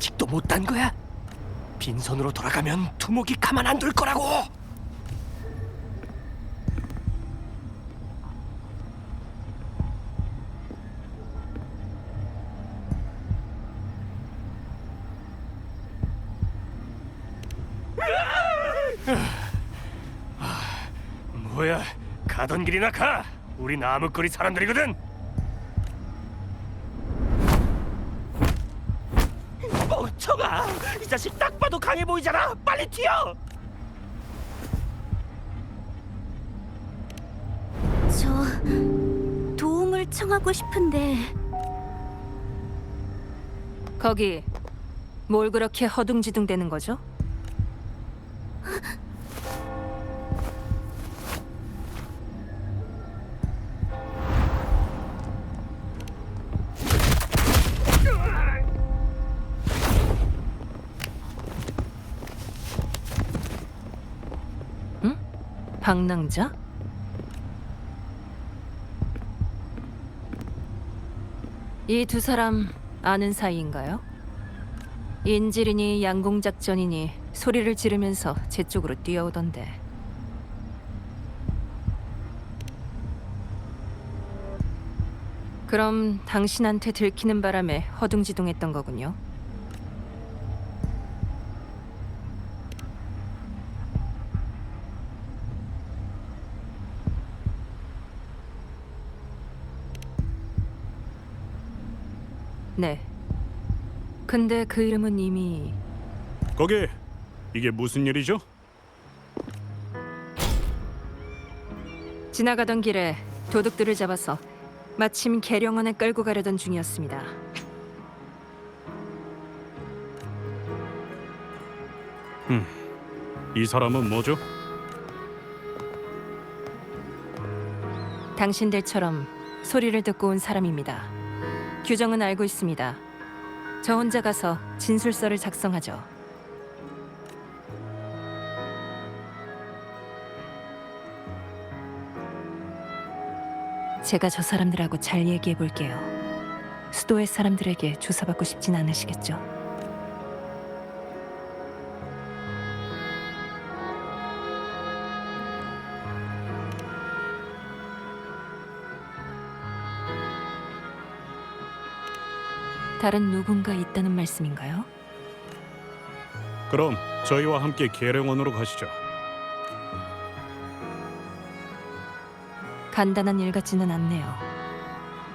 아직도 못 단 거야? 빈손으로 돌아가면 두목이 가만 안 둘 거라고. 뭐야, 가던 길이나 가. 우리 나무거리 사람들이거든. 멍청아, 이 자식 딱 봐도 강해 보이잖아. 빨리 튀어. 저 도움을 청하고 싶은데. 거기 뭘 그렇게 허둥지둥대는 거죠? 응? 방랑자? 이 두 사람 아는 사이인가요? 인질이니 양궁작전이니 소리를 지르면서 제 쪽으로 뛰어오던데. 그럼 당신한테 들키는 바람에 허둥지둥했던 거군요. 네. 근데 그 이름은 이미... 거기 이게 무슨 일이죠? 지나가던 길에 도둑들을 잡아서 마침 계령원에 끌고 가려던 중이었습니다. 이 사람은 뭐죠? 당신들처럼 소리를 듣고 온 사람입니다. 규정은 알고 있습니다. 저 혼자 가서 진술서를 작성하죠. 제가 저 사람들하고 잘 얘기해 볼게요. 수도의 사람들에게 조사받고 싶진 않으시겠죠? 다른 누군가 있다는 말씀인가요? 그럼 저희와 함께 계령원으로 가시죠. 간단한 일 같지는 않네요.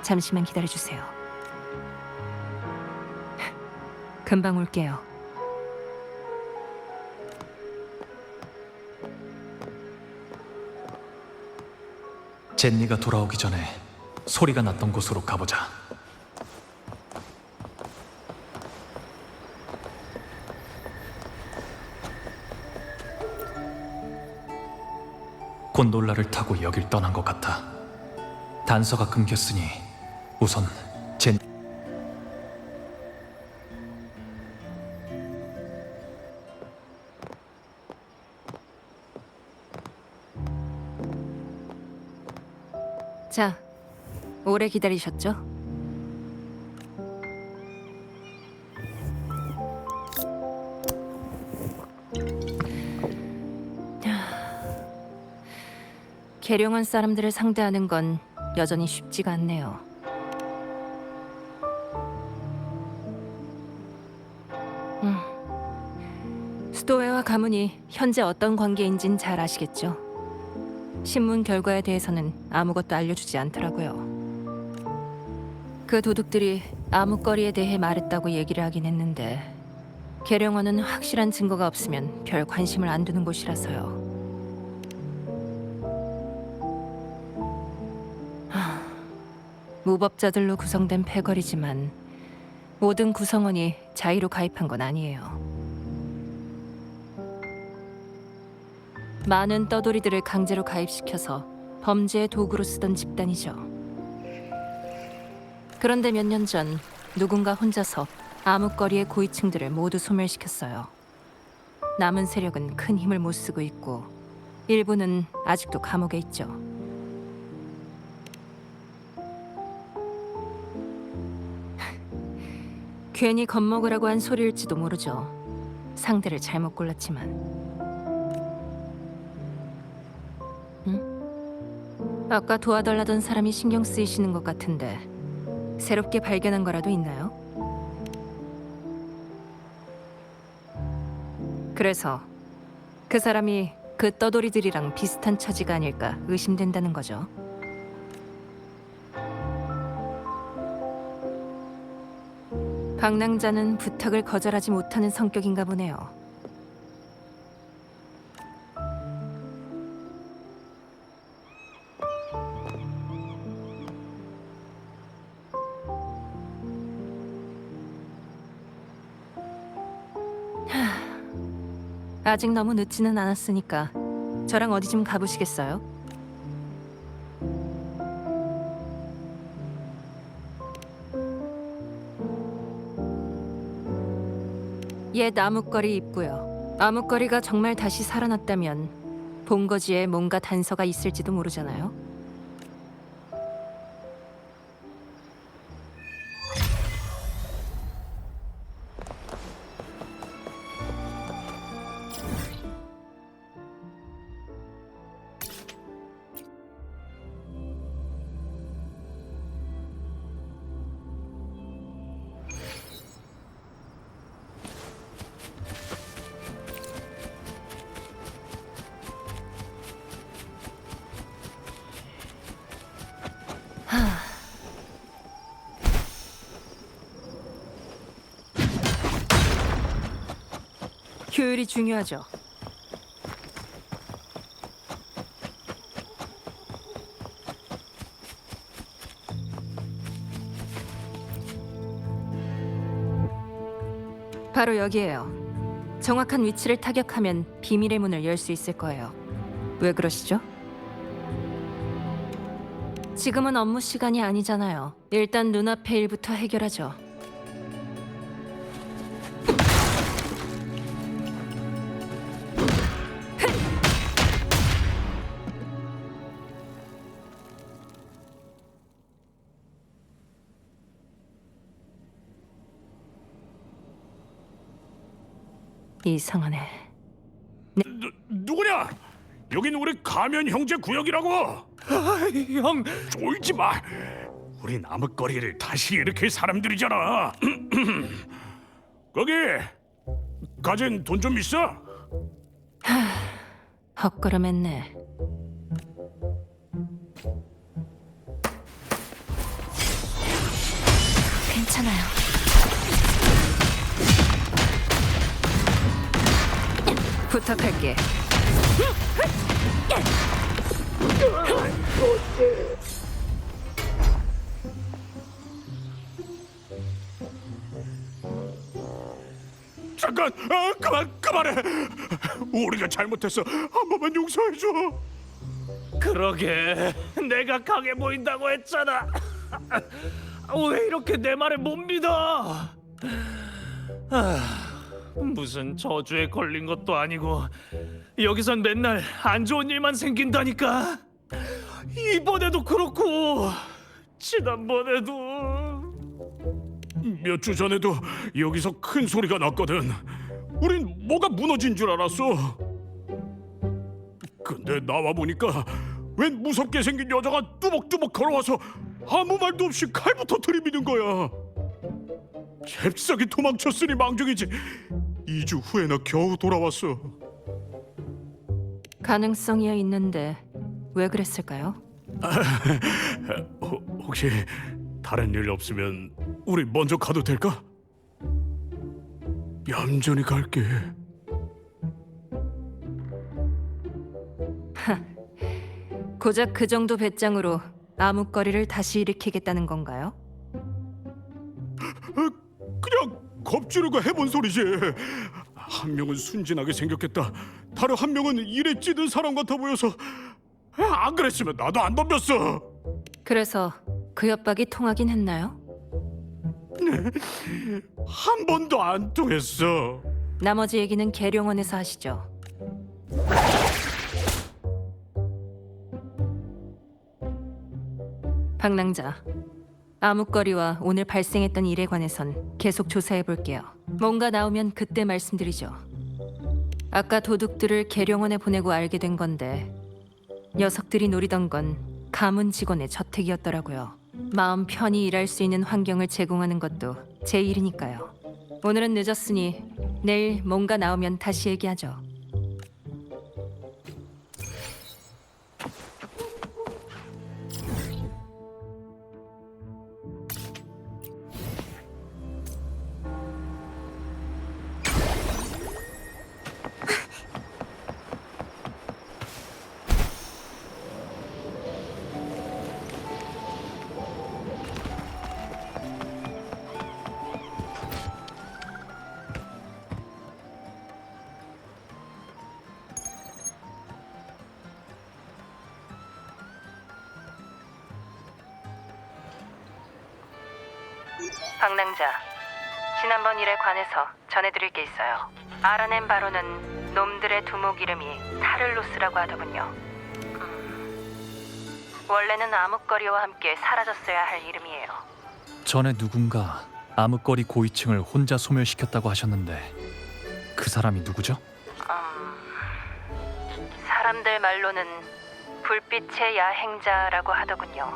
잠시만 기다려주세요. 금방 올게요. 젠니가 돌아오기 전에 소리가 났던 곳으로 가보자. 곤돌라를 타고 여길 떠난 것 같아. 단서가 끊겼으니 우선 젠... 자, 오래 기다리셨죠? 계룡원 사람들을 상대하는 건 여전히 쉽지가 않네요. 수도회와 가문이 현재 어떤 관계인진 잘 아시겠죠? 신문 결과에 대해서는 아무것도 알려주지 않더라고요. 그 도둑들이 암흑거리에 대해 말했다고 얘기를 하긴 했는데 계룡원은 확실한 증거가 없으면 별 관심을 안 두는 곳이라서요. 무법자들로 구성된 패거리지만 모든 구성원이 자의로 가입한 건 아니에요. 많은 떠돌이들을 강제로 가입시켜서 범죄의 도구로 쓰던 집단이죠. 그런데 몇 년 전 누군가 혼자서 암흑거리의 고위층들을 모두 소멸시켰어요. 남은 세력은 큰 힘을 못 쓰고 있고 일부는 아직도 감옥에 있죠. 괜히 겁먹으라고 한 소리일지도 모르죠. 상대를 잘못 골랐지만. 응? 아까 도와달라던 사람이 신경 쓰이시는 것 같은데 새롭게 발견한 거라도 있나요? 그래서 그 사람이 그 떠돌이들이랑 비슷한 처지가 아닐까 의심된다는 거죠. 방랑자는 부탁을 거절하지 못하는 성격인가 보네요. 아직 너무 늦지는 않았으니까 저랑 어디 좀 가보시겠어요? 옛 암흑거리 입구요. 암흑거리가 정말 다시 살아났다면 본거지에 뭔가 단서가 있을지도 모르잖아요. 효율이 중요하죠. 바로 여기에요. 정확한 위치를 타격하면 비밀의 문을 열 수 있을 거예요. 왜 그러시죠? 지금은 업무 시간이 아니잖아요. 일단 눈앞의 일부터 해결하죠. 이상하네. 누구냐? 여긴 우리 가면 형제 구역이라고. 형, 쫄지 마. 우린 암흑거리를 다시 일으킬 사람들이잖아. 거기 가진 돈 좀 있어? 헛걸음했네. 괜찮아요. 부탁할게. 잠깐, 그만해. 우리가 잘못했어. 한 번만 용서해줘. 그러게 내가 강해 보인다고 했잖아. 왜 이렇게 내 말을 못 믿어? 무슨 저주에 걸린 것도 아니고 여기선 맨날 안 좋은 일만 생긴다니까. 이번에도 그렇고 지난번에도. 몇 주 전에도 여기서 큰 소리가 났거든. 우린 뭐가 무너진 줄 알았어. 근데 나와 보니까 웬 무섭게 생긴 여자가 뚜벅뚜벅 걸어와서 아무 말도 없이 칼부터 들이미는 거야. 잽싸게 도망쳤으니 망정이지. 2주 후에 나 겨우 돌아왔어. 가능성이야 있는데 왜 그랬을까요? 혹시 다른 일 없으면 우리 먼저 가도 될까? 얌전히 갈게. 고작 그 정도 배짱으로 암흑거리를 다시 일으키겠다는 건가요? 그냥 겁주르고 해본 소리지. 한 명은 순진하게 생겼겠다. 다른 한 명은 일에 찌든 사람 같아 보여서. 안 그랬으면 나도 안 덤볐어. 그래서 그 협박이 통하긴 했나요? 한 번도 안 통했어. 나머지 얘기는 계룡원에서 하시죠. 방랑자, 암흑거리와 오늘 발생했던 일에 관해선 계속 조사해 볼게요. 뭔가 나오면 그때 말씀드리죠. 아까 도둑들을 계룡원에 보내고 알게 된 건데 녀석들이 노리던 건 가문 직원의 저택이었더라고요. 마음 편히 일할 수 있는 환경을 제공하는 것도 제 일이니까요. 오늘은 늦었으니 내일 뭔가 나오면 다시 얘기하죠. 박낭자, 지난번 일에 관해서 전해드릴 게 있어요. 알아낸 바로는 놈들의 두목 이름이 타를로스라고 하더군요. 원래는 암흑거리와 함께 사라졌어야 할 이름이에요. 전에 누군가 암흑거리 고위층을 혼자 소멸시켰다고 하셨는데 그 사람이 누구죠? 사람들 말로는 불빛의 야행자라고 하더군요.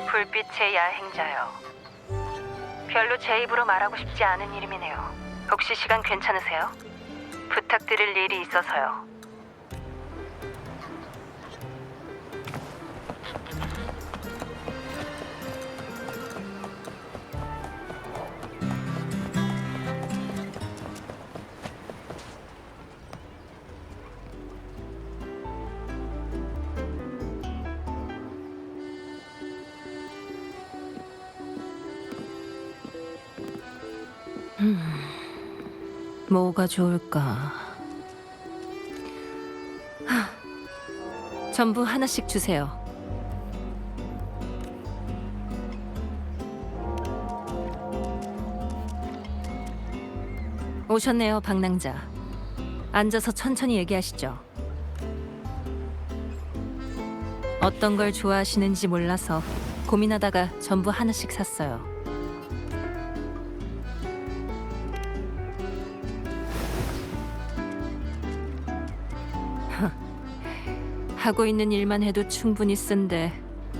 불빛의 야행자요. 별로 제 입으로 말하고 싶지 않은 이름이네요. 혹시 시간 괜찮으세요? 부탁드릴 일이 있어서요. 뭐가 좋을까? 전부 하나씩 주세요. 오셨네요, 박낭자. 앉아서 천천히 얘기하시죠. 어떤 걸 좋아하시는지 몰라서 고민하다가 전부 하나씩 샀어요. 하고 있는 일만 해도 충분히 쓴데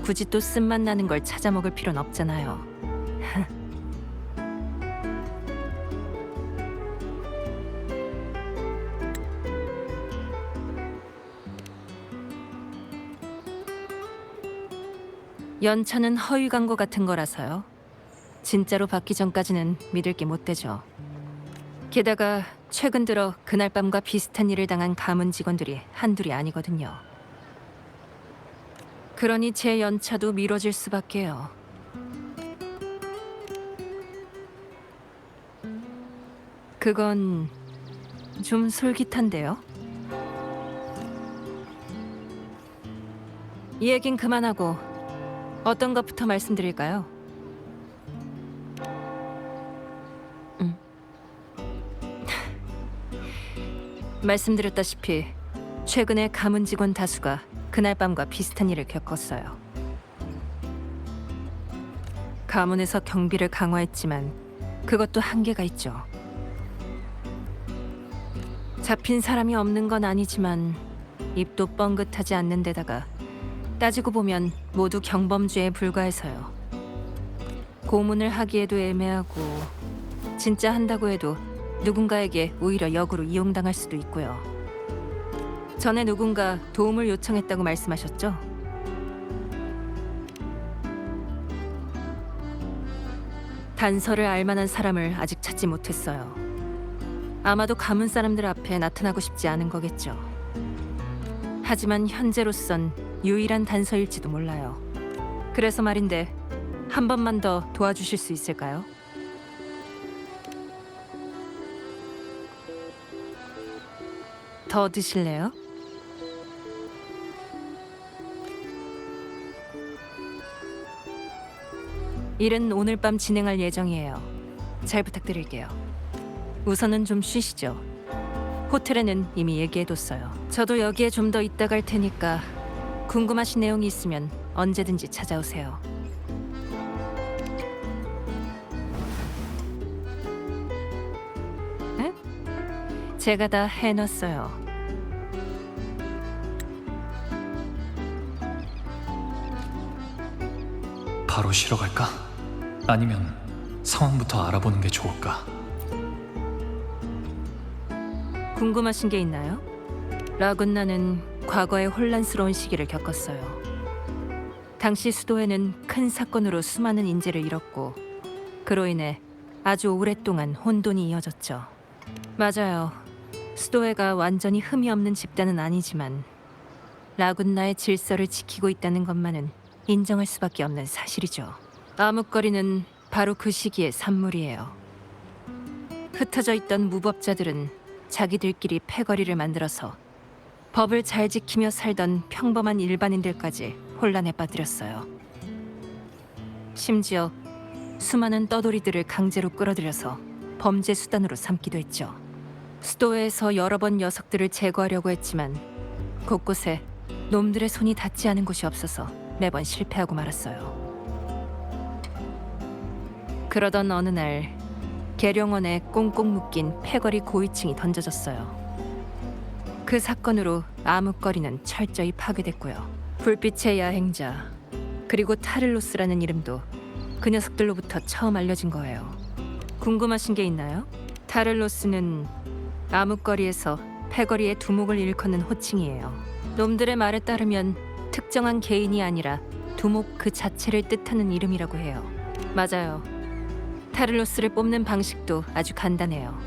굳이 또 쓴맛 나는 걸 찾아 먹을 필요는 없잖아요. 연차는 허위 광고 같은 거라서요. 진짜로 받기 전까지는 믿을 게 못 되죠. 게다가 최근 들어 그날 밤과 비슷한 일을 당한 가문 직원들이 한둘이 아니거든요. 그러니 제 연차도 미뤄질 수밖에요. 그건 좀 솔깃한데요. 이 얘긴 그만하고 어떤 것부터 말씀드릴까요? 말씀드렸다시피 최근에 가문 직원 다수가 그날 밤과 비슷한 일을 겪었어요. 가문에서 경비를 강화했지만 그것도 한계가 있죠. 잡힌 사람이 없는 건 아니지만 입도 뻥긋하지 않는 데다가 따지고 보면 모두 경범죄에 불과해서요. 고문을 하기에도 애매하고 진짜 한다고 해도 누군가에게 오히려 역으로 이용당할 수도 있고요. 전에 누군가 도움을 요청했다고 말씀하셨죠? 단서를 알 만한 사람을 아직 찾지 못했어요. 아마도 가문 사람들 앞에 나타나고 싶지 않은 거겠죠. 하지만 현재로선 유일한 단서일지도 몰라요. 그래서 말인데 한 번만 더 도와주실 수 있을까요? 더 드실래요? 일은 오늘 밤 진행할 예정이에요. 잘 부탁드릴게요. 우선은 좀 쉬시죠. 호텔에는 이미 얘기해뒀어요. 저도 여기에 좀 더 있다 갈 테니까 궁금하신 내용이 있으면 언제든지 찾아오세요. 제가 다 해놨어요. 바로 쉬러 갈까? 아니면 상황부터 알아보는 게 좋을까? 궁금하신 게 있나요? 라군나는 과거에 혼란스러운 시기를 겪었어요. 당시 수도에는 큰 사건으로 수많은 인재를 잃었고 그로 인해 아주 오랫동안 혼돈이 이어졌죠. 맞아요. 수도회가 완전히 흠이 없는 집단은 아니지만 라군나의 질서를 지키고 있다는 것만은 인정할 수밖에 없는 사실이죠. 암흑거리는 바로 그 시기의 산물이에요. 흩어져 있던 무법자들은 자기들끼리 패거리를 만들어서 법을 잘 지키며 살던 평범한 일반인들까지 혼란에 빠뜨렸어요. 심지어 수많은 떠돌이들을 강제로 끌어들여서 범죄 수단으로 삼기도 했죠. 수도회에서 여러 번 녀석들을 제거하려고 했지만 곳곳에 놈들의 손이 닿지 않은 곳이 없어서 매번 실패하고 말았어요. 그러던 어느 날 계룡원에 꽁꽁 묶인 패거리 고위층이 던져졌어요. 그 사건으로 암흑거리는 철저히 파괴됐고요. 불빛의 야행자 그리고 타를로스라는 이름도 그 녀석들로부터 처음 알려진 거예요. 궁금하신 게 있나요? 타를로스는 암흑거리에서 패거리의 두목을 일컫는 호칭이에요. 놈들의 말에 따르면 특정한 개인이 아니라 두목 그 자체를 뜻하는 이름이라고 해요. 맞아요. 타를로스를 뽑는 방식도 아주 간단해요.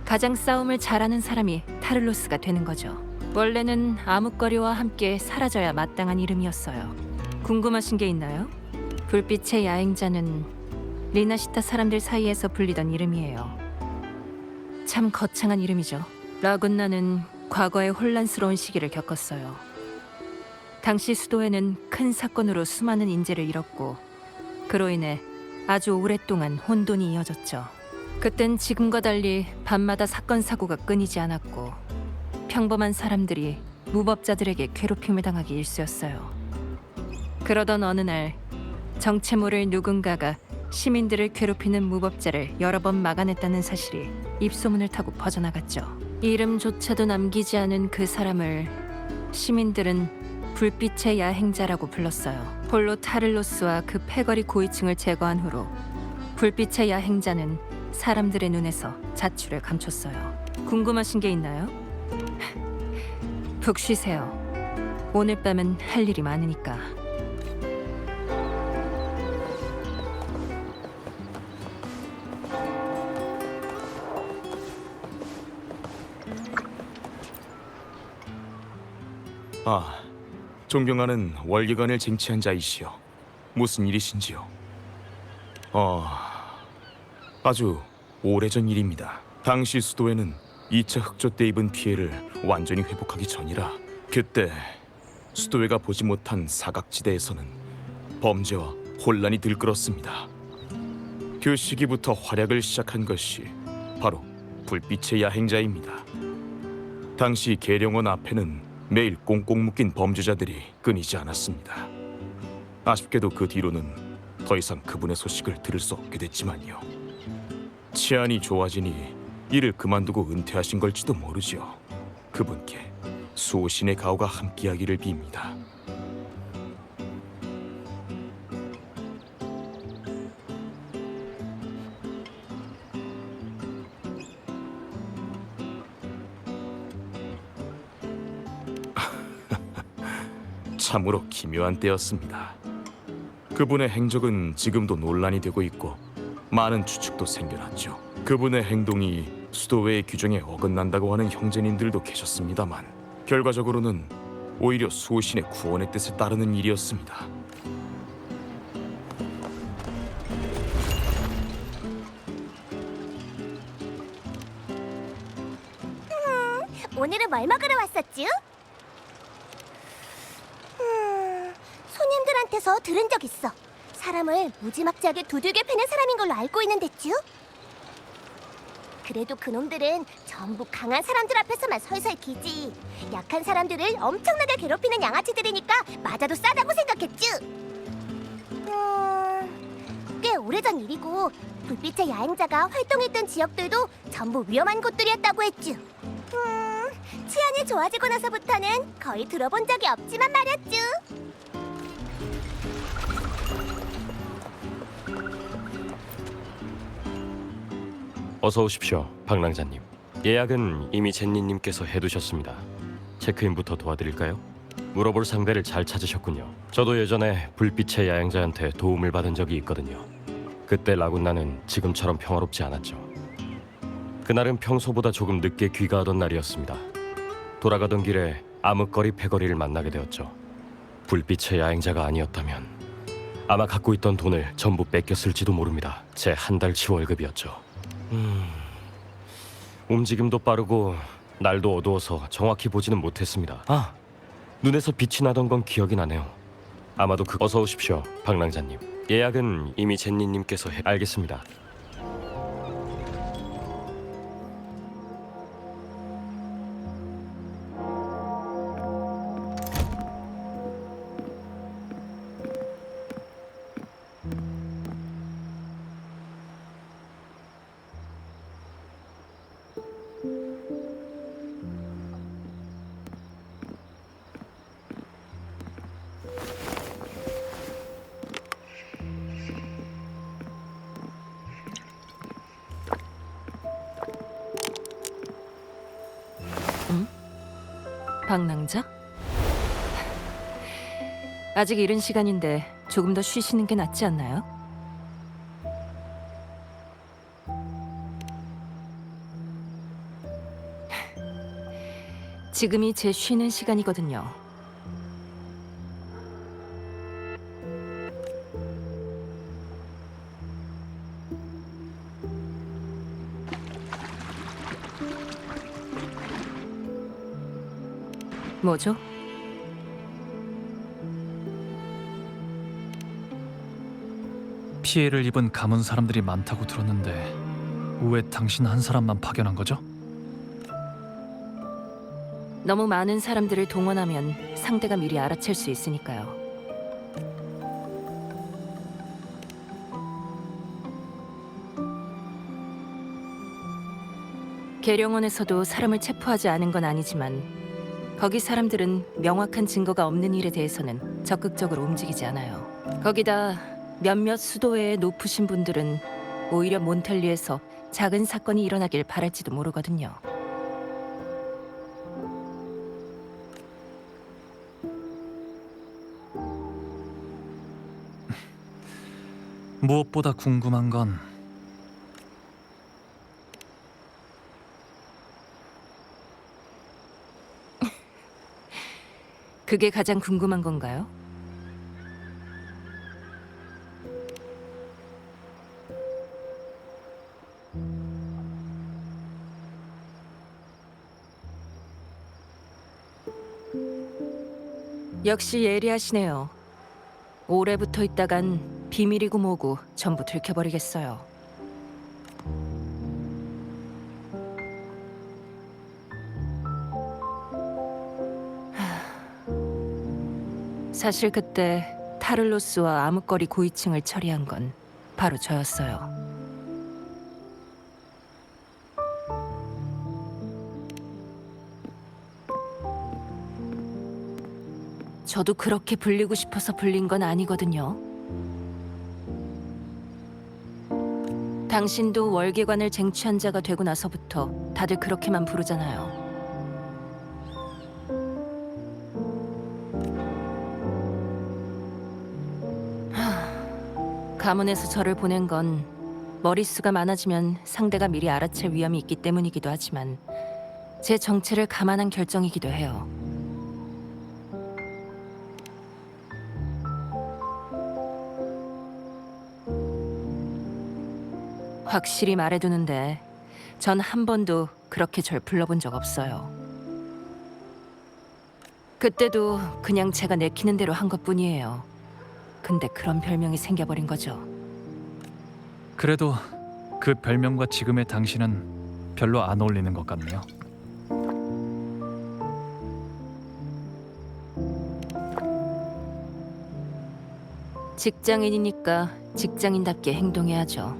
가장 싸움을 잘하는 사람이 타를로스가 되는 거죠. 원래는 암흑거리와 함께 사라져야 마땅한 이름이었어요. 궁금하신 게 있나요? 불빛의 야행자는 리나시타 사람들 사이에서 불리던 이름이에요. 참 거창한 이름이죠. 라군나는 과거에 혼란스러운 시기를 겪었어요. 당시 수도에는 큰 사건으로 수많은 인재를 잃었고 그로 인해 아주 오랫동안 혼돈이 이어졌죠. 그땐 지금과 달리 밤마다 사건 사고가 끊이지 않았고 평범한 사람들이 무법자들에게 괴롭힘을 당하기 일쑤였어요. 그러던 어느 날 정체 모를 누군가가 시민들을 괴롭히는 무법자를 여러 번 막아냈다는 사실이 입소문을 타고 퍼져나갔죠. 이름조차도 남기지 않은 그 사람을 시민들은 불빛의 야행자라고 불렀어요. 홀로 타를로스와 그 패거리 고위층을 제거한 후로 불빛의 야행자는 사람들의 눈에서 자취를 감췄어요. 궁금하신 게 있나요? 푹 쉬세요. 오늘 밤은 할 일이 많으니까. 아, 존경하는 월계관을 쟁취한 자이시여, 무슨 일이신지요? 아주 오래전 일입니다. 당시 수도에는 2차 흑조 때 입은 피해를 완전히 회복하기 전이라 그때 수도회가 보지 못한 사각지대에서는 범죄와 혼란이 들끓었습니다. 그 시기부터 활약을 시작한 것이 바로 불빛의 야행자입니다. 당시 계룡원 앞에는 매일 꽁꽁 묶인 범죄자들이 끊이지 않았습니다. 아쉽게도 그 뒤로는 더 이상 그분의 소식을 들을 수 없게 됐지만요. 치안이 좋아지니 일을 그만두고 은퇴하신 걸지도 모르지요. 그분께 수호신의 가호가 함께하기를 빕니다. 참으로 기묘한 때였습니다. 그분의 행적은 지금도 논란이 되고 있고 많은 추측도 생겨났죠. 그분의 행동이 수도회의 규정에 어긋난다고 하는 형제님들도 계셨습니다만 결과적으로는 오히려 수호신의 구원의 뜻에 따르는 일이었습니다. 오늘은 뭘 먹으러 왔었쥬? 손님들한테서 들은 적 있어. 사람을 무지막지하게 두들겨 패는 사람인 걸로 알고 있는데쥬? 그래도 그놈들은 전부 강한 사람들 앞에서만 설설 기지. 약한 사람들을 엄청나게 괴롭히는 양아치들이니까 맞아도 싸다고 생각했쥬? 꽤 오래전 일이고 불빛의 야행자가 활동했던 지역들도 전부 위험한 곳들이었다고 했죠. 치안이 좋아지고 나서부터는 거의 들어본 적이 없지만 말였죠. 어서 오십시오, 박랑자님. 예약은 이미 젠니님께서 해두셨습니다. 체크인부터 도와드릴까요? 물어볼 상대를 잘 찾으셨군요. 저도 예전에 불빛의 야행자한테 도움을 받은 적이 있거든요. 그때 라군나는 지금처럼 평화롭지 않았죠. 그날은 평소보다 조금 늦게 귀가하던 날이었습니다. 돌아가던 길에 암흑거리 패거리를 만나게 되었죠. 불빛의 야행자가 아니었다면 아마 갖고 있던 돈을 전부 뺏겼을지도 모릅니다. 제 한 달치 월급이었죠. 움직임도 빠르고 날도 어두워서 정확히 보지는 못했습니다. 눈에서 빛이 나던 건 기억이 나네요. 아마도 어서 오십시오, 박랑자님. 예약은 이미 젠니님께서 알겠습니다. 박랑자? 아직 이른 시간인데 조금 더 쉬시는 게 낫지 않나요? 지금이 제 쉬는 시간이거든요. 뭐죠? 피해를 입은 가문 사람들이 많다고 들었는데 왜 당신 한 사람만 파견한 거죠? 너무 많은 사람들을 동원하면 상대가 미리 알아챌 수 있으니까요. 계령원에서도 사람을 체포하지 않은 건 아니지만 거기 사람들은 명확한 증거가 없는 일에 대해서는 적극적으로 움직이지 않아요. 거기다 몇몇 수도회의 높으신 분들은 오히려 몬텔리에서 작은 사건이 일어나길 바랄지도 모르거든요. 무엇보다 궁금한 건 그게 가장 궁금한 건가요? 역시 예리하시네요. 오래 붙어 있다간 비밀이고 뭐고 전부 들켜버리겠어요. 사실 그때 타를로스와 암흑거리 고위층을 처리한 건 바로 저였어요. 저도 그렇게 불리고 싶어서 불린 건 아니거든요. 당신도 월계관을 쟁취한 자가 되고 나서부터 다들 그렇게만 부르잖아요. 가문에서 저를 보낸 건 머릿수가 많아지면 상대가 미리 알아챌 위험이 있기 때문이기도 하지만 제 정체를 감안한 결정이기도 해요. 확실히 말해두는데 전 한 번도 그렇게 절 불러본 적 없어요. 그때도 그냥 제가 내키는 대로 한 것뿐이에요. 근데 그런 별명이 생겨버린 거죠. 그래도 그 별명과 지금의 당신은 별로 안 어울리는 것 같네요. 직장인이니까 직장인답게 행동해야죠.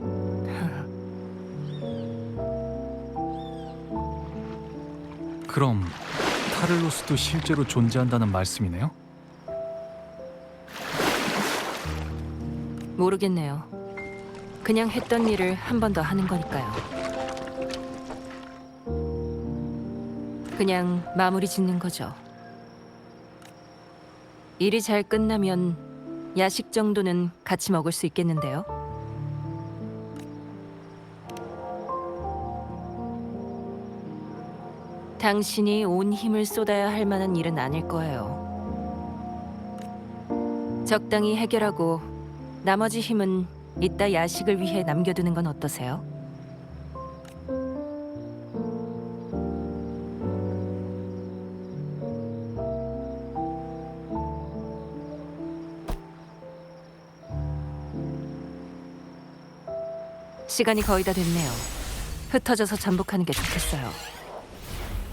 그럼 타를로스도 실제로 존재한다는 말씀이네요? 모르겠네요. 그냥 했던 일을 한 번 더 하는 거니까요. 그냥 마무리 짓는 거죠. 일이 잘 끝나면 야식 정도는 같이 먹을 수 있겠는데요. 당신이 온 힘을 쏟아야 할 만한 일은 아닐 거예요. 적당히 해결하고 나머지 힘은 이따 야식을 위해 남겨두는 건 어떠세요? 시간이 거의 다 됐네요. 흩어져서 잠복하는 게 좋겠어요.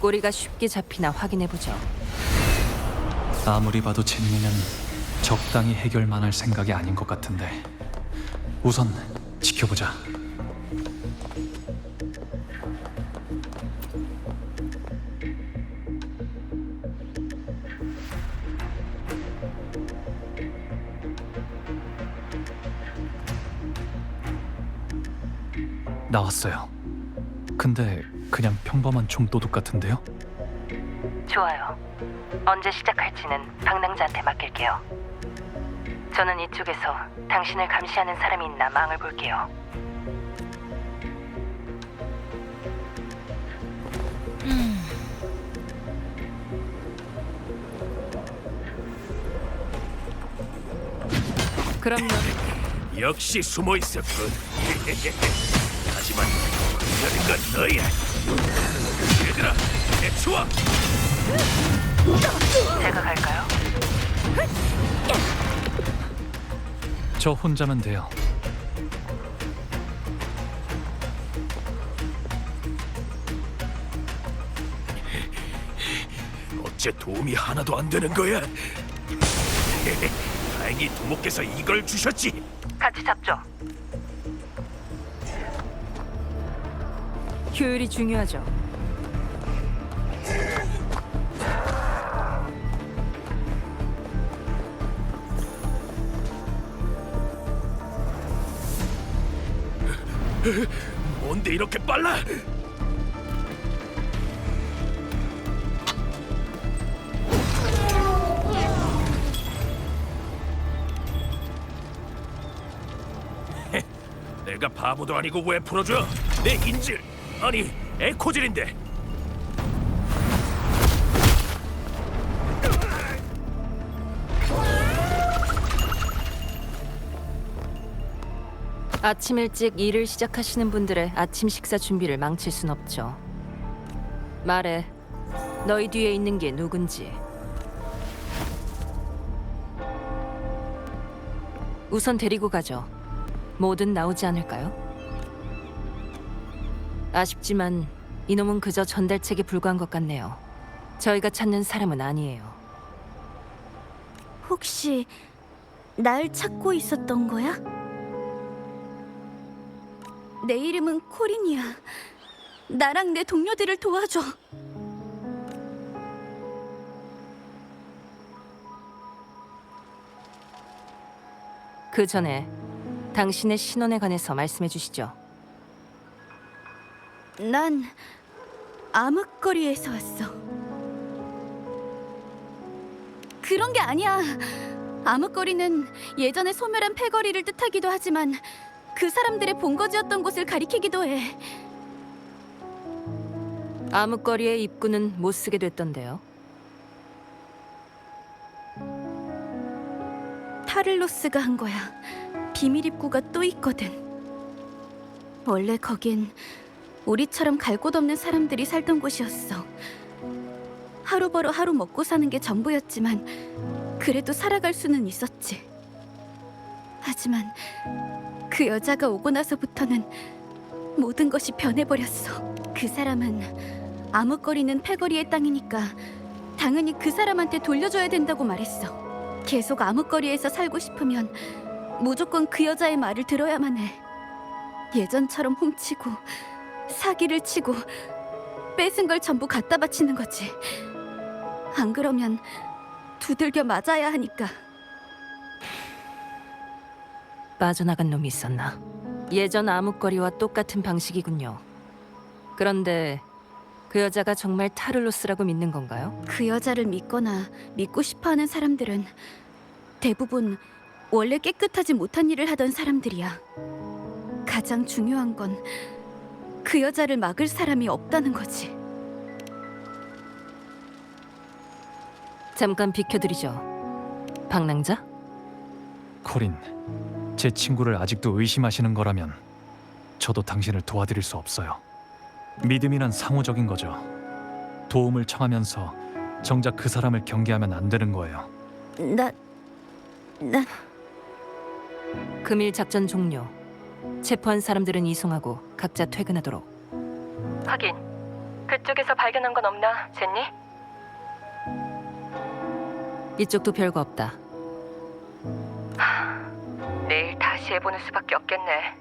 꼬리가 쉽게 잡히나 확인해보죠. 아무리 봐도 젠니는 적당히 해결만 할 생각이 아닌 것 같은데 우선 지켜보자. 나왔어요. 근데 그냥 평범한 총도둑 같은데요? 좋아요. 언제 시작할지는 방랑자한테 맡길게요. 저는 이쪽에서 당신을 감시하는 사람이 있나 망을 볼게요. 그럼요. 역시 숨어 있었군. 하지만 여는 건 너야. 얘들아, 내추어. 제가 갈까요? 저 혼자면 돼요. 어째 도움이 하나도 안 되는 거야? 다행히 두목께서 이걸 주셨지. 같이 잡죠. 효율이 중요하죠. 뭔데 이렇게 빨라? 내가 바보도 아니고 왜 풀어줘? 내 인질, 아니 에코질인데. 아침 일찍 일을 시작하시는 분들의 아침 식사 준비를 망칠 순 없죠. 말해, 너희 뒤에 있는 게 누군지. 우선 데리고 가죠. 뭐든 나오지 않을까요? 아쉽지만 이놈은 그저 전달책에 불과한 것 같네요. 저희가 찾는 사람은 아니에요. 혹시 날 찾고 있었던 거야? 내 이름은 코린이야. 나랑 내 동료들을 도와줘. 그 전에 당신의 신원에 관해서 말씀해 주시죠. 난 암흑거리에서 왔어. 그런 게 아니야. 암흑거리는 예전에 소멸한 패거리를 뜻하기도 하지만 그 사람들의 본거지였던 곳을 가리키기도 해. 암흑거리의 입구는 못 쓰게 됐던데요. 타를로스가 한 거야. 비밀 입구가 또 있거든. 원래 거긴 우리처럼 갈 곳 없는 사람들이 살던 곳이었어. 하루 벌어 하루 먹고 사는 게 전부였지만 그래도 살아갈 수는 있었지. 하지만 그 여자가 오고 나서부터는 모든 것이 변해버렸어. 그 사람은 암흑거리는 패거리의 땅이니까 당연히 그 사람한테 돌려줘야 된다고 말했어. 계속 암흑거리에서 살고 싶으면 무조건 그 여자의 말을 들어야만 해. 예전처럼 훔치고 사기를 치고 뺏은 걸 전부 갖다 바치는 거지. 안 그러면 두들겨 맞아야 하니까. 빠져나간 놈이 있었나? 예전 암흑거리와 똑같은 방식이군요. 그런데 그 여자가 정말 타를로스라고 믿는 건가요? 그 여자를 믿거나 믿고 싶어하는 사람들은 대부분 원래 깨끗하지 못한 일을 하던 사람들이야. 가장 중요한 건 그 여자를 막을 사람이 없다는 거지. 잠깐 비켜드리죠. 방랑자? 코린, 제 친구를 아직도 의심하시는 거라면 저도 당신을 도와드릴 수 없어요. 믿음이란 상호적인 거죠. 도움을 청하면서 정작 그 사람을 경계하면 안 되는 거예요. 나 금일 작전 종료. 체포한 사람들은 이송하고 각자 퇴근하도록. 확인. 그쪽에서 발견한 건 없나, 젠니? 이쪽도 별거 없다. 내일 다시 해보는 수밖에 없겠네.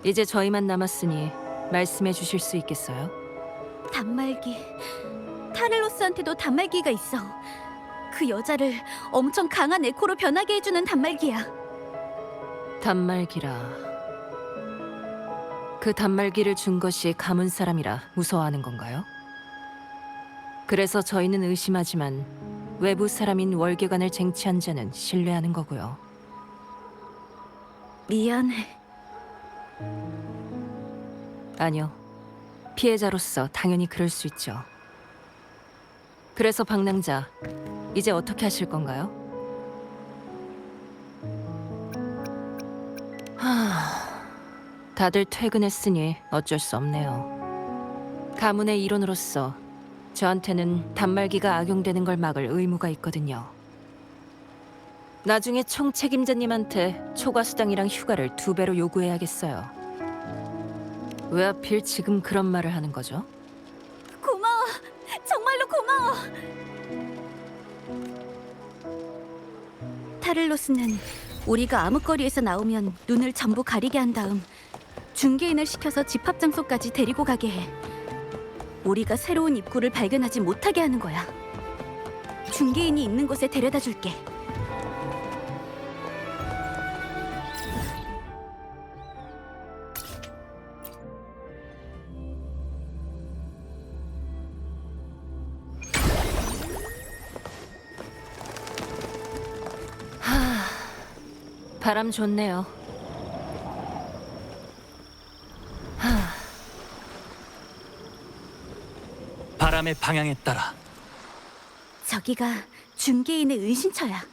이제 저희만 남았으니 말씀해 주실 수 있겠어요? 단말기. 타를로스한테도 단말기가 있어. 그 여자를 엄청 강한 에코로 변하게 해주는 단말기야. 단말기라. 그 단말기를 준 것이 가문 사람이라 무서워하는 건가요? 그래서 저희는 의심하지만 외부 사람인 월계관을 쟁취한 자는 신뢰하는 거고요. 미안해. 아니요. 피해자로서 당연히 그럴 수 있죠. 그래서 방랑자, 이제 어떻게 하실 건가요? 다들 퇴근했으니 어쩔 수 없네요. 가문의 일원으로서 저한테는 단말기가 악용되는 걸 막을 의무가 있거든요. 나중에 총책임자님한테 초과 수당이랑 휴가를 2배로 요구해야겠어요. 왜 하필 지금 그런 말을 하는 거죠? 고마워. 정말로 고마워. 타를로스는 우리가 암흑거리에서 나오면 눈을 전부 가리게 한 다음 중개인을 시켜서 집합 장소까지 데리고 가게 해. 우리가 새로운 입구를 발견하지 못하게 하는 거야. 중개인이 있는 곳에 데려다 줄게. 바람 좋네요. 바람의 방향에 따라. 저기가 중개인의 은신처야.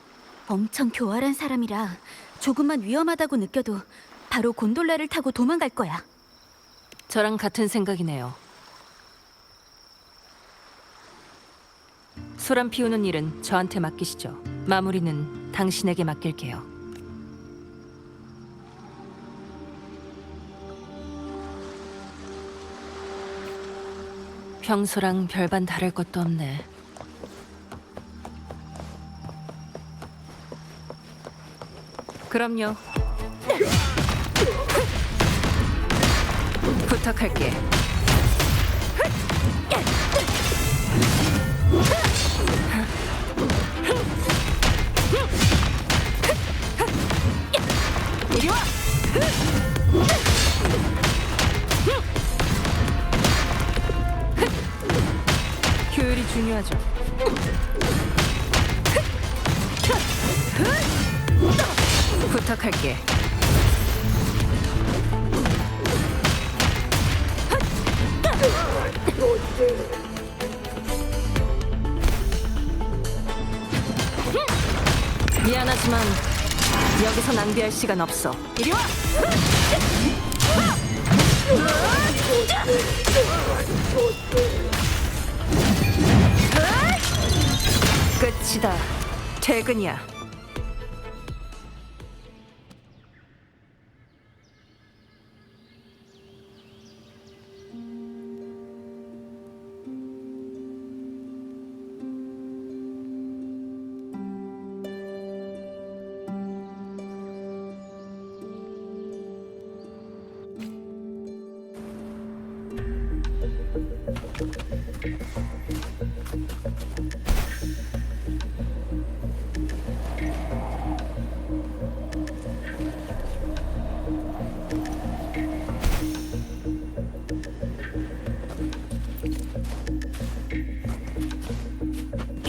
엄청 교활한 사람이라 조금만 위험하다고 느껴도 바로 곤돌라를 타고 도망갈 거야. 저랑 같은 생각이네요. 소란 피우는 일은 저한테 맡기시죠. 마무리는 당신에게 맡길게요. 평소랑 별반 다를 것도 없네. 그럼요. 부탁할게. 이리 와! 효율이 중요하죠. 부탁할게. 미안하지만 여기서 낭비할 시간 없어. 이리 와! 끝이다. 퇴근이야.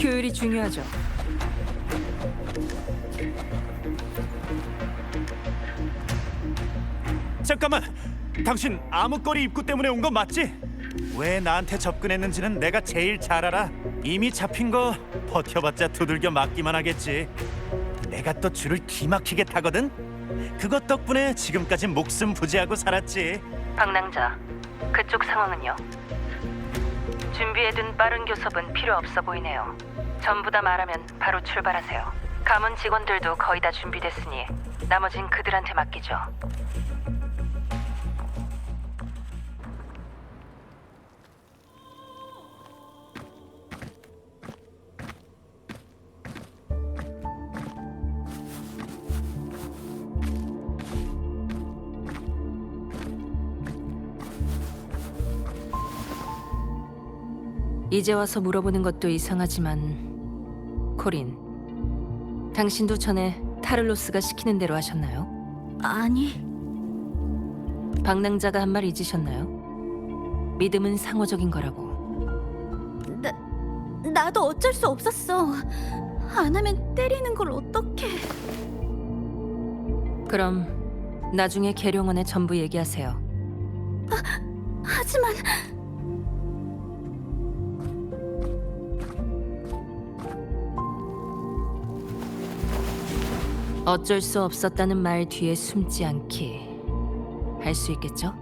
효율이 중요하죠. 잠깐만, 당신 암흑거리 입구 때문에 온 거 맞지? 왜 나한테 접근했는지는 내가 제일 잘 알아. 이미 잡힌 거 버텨봤자 두들겨 맞기만 하겠지. 내가 또 줄을 기막히게 타거든. 그것 덕분에 지금까지 목숨 부지하고 살았지. 방랑자, 그쪽 상황은요? 준비해둔 빠른 교섭은 필요 없어 보이네요. 전부 다 말하면 바로 출발하세요. 가문 직원들도 거의 다 준비됐으니 나머진 그들한테 맡기죠. 이제 와서 물어보는 것도 이상하지만 코린, 당신도 전에 타를로스가 시키는 대로 하셨나요? 아니, 방랑자가 한 말 잊으셨나요? 믿음은 상호적인 거라고. 나도 어쩔 수 없었어. 안 하면 때리는 걸 어떡해. 그럼 나중에 계룡원에 전부 얘기하세요. 하지만 어쩔 수 없었다는 말 뒤에 숨지 않기 할 수 있겠죠?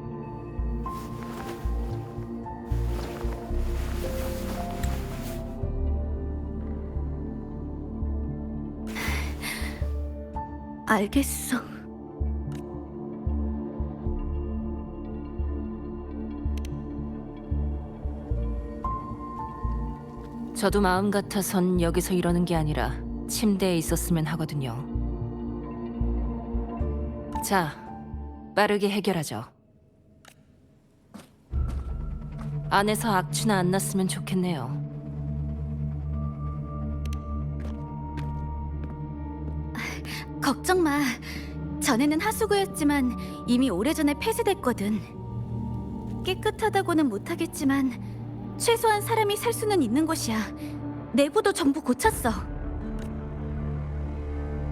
알겠어. 저도 마음 같아선 여기서 이러는 게 아니라 침대에 있었으면 하거든요. 자, 빠르게 해결하죠. 안에서 악취나 안 났으면 좋겠네요. 걱정 마. 전에는 하수구였지만 이미 오래전에 폐쇄됐거든. 깨끗하다고는 못하겠지만 최소한 사람이 살 수는 있는 곳이야. 내부도 전부 고쳤어.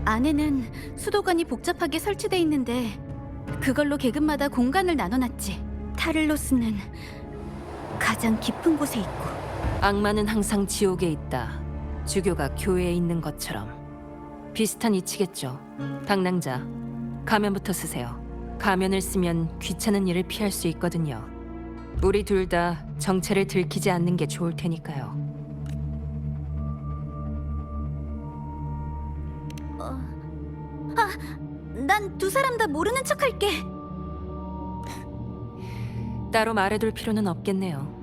안에는 수도관이 복잡하게 설치돼 있는데 그걸로 계급마다 공간을 나눠놨지. 타를로스는 가장 깊은 곳에 있고. 악마는 항상 지옥에 있다. 주교가 교회에 있는 것처럼. 비슷한 이치겠죠. 방랑자, 가면부터 쓰세요. 가면을 쓰면 귀찮은 일을 피할 수 있거든요. 우리 둘 다 정체를 들키지 않는 게 좋을 테니까요. 난 두 사람 다 모르는 척할게. 따로 말해둘 필요는 없겠네요.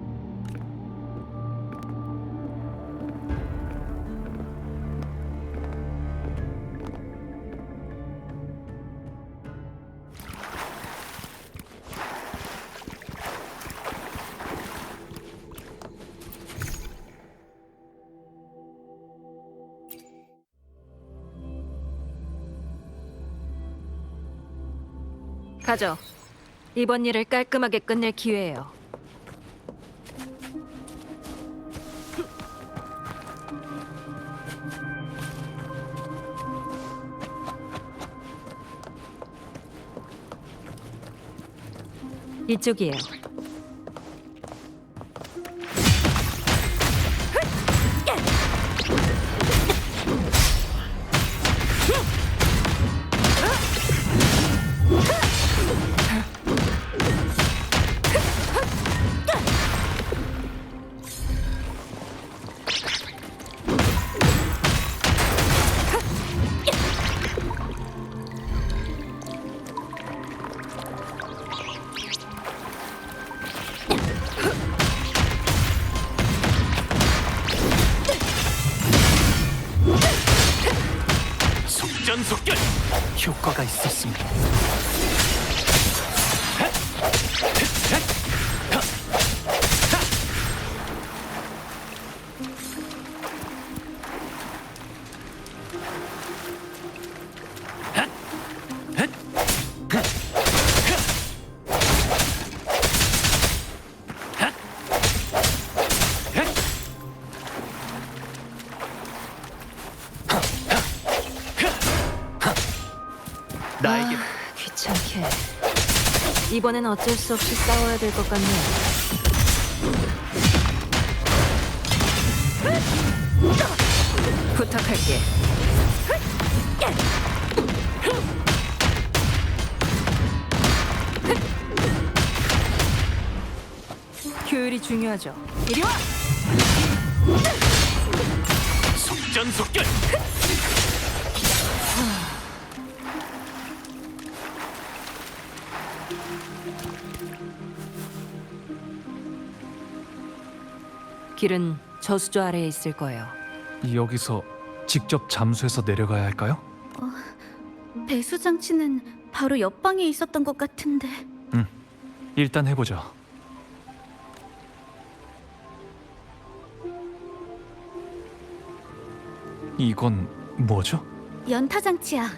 가죠. 이번 일을 깔끔하게 끝낼 기회예요. 이쪽이에요. 속전속결 효과가 있었습니다. 이번엔 어쩔 수 없이 싸워야 될 것 같네요. 부탁할게. 효율이 중요하죠. 이리 와! 속전속결. 길은 저수조 아래에 있을 거예요. 여기서 직접 잠수해서 내려가야 할까요? 배수 장치는 바로 옆방에 있었던 것 같은데. 일단 해보죠. 이건 뭐죠? 연타 장치야.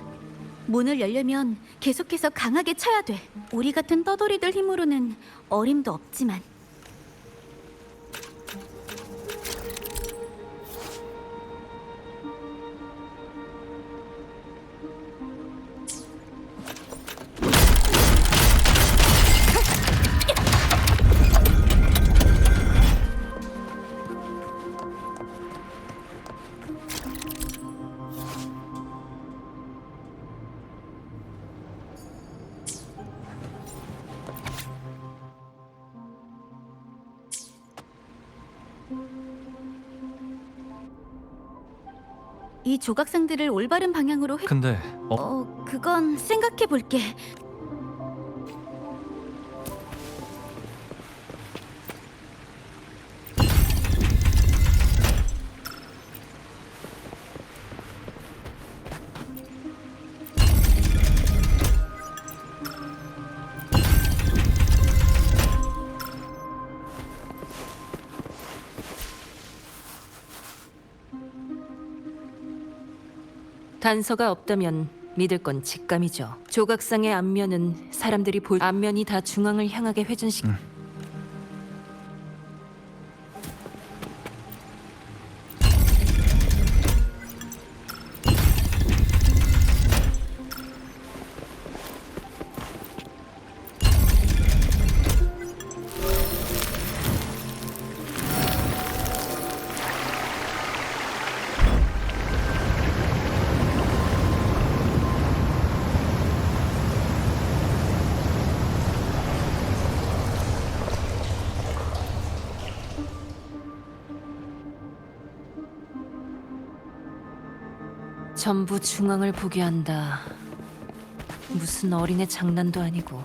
문을 열려면 계속해서 강하게 쳐야 돼. 우리 같은 떠돌이들 힘으로는 어림도 없지만. 이 조각상들을 올바른 방향으로 근데 그건 생각해 볼게. 단서가 없다면 믿을 건 직감이죠. 조각상의 앞면은 사람들이 볼 앞면이 다 중앙을 향하게 회전시. 전부 중앙을 보게 한다. 무슨 어린애 장난도 아니고.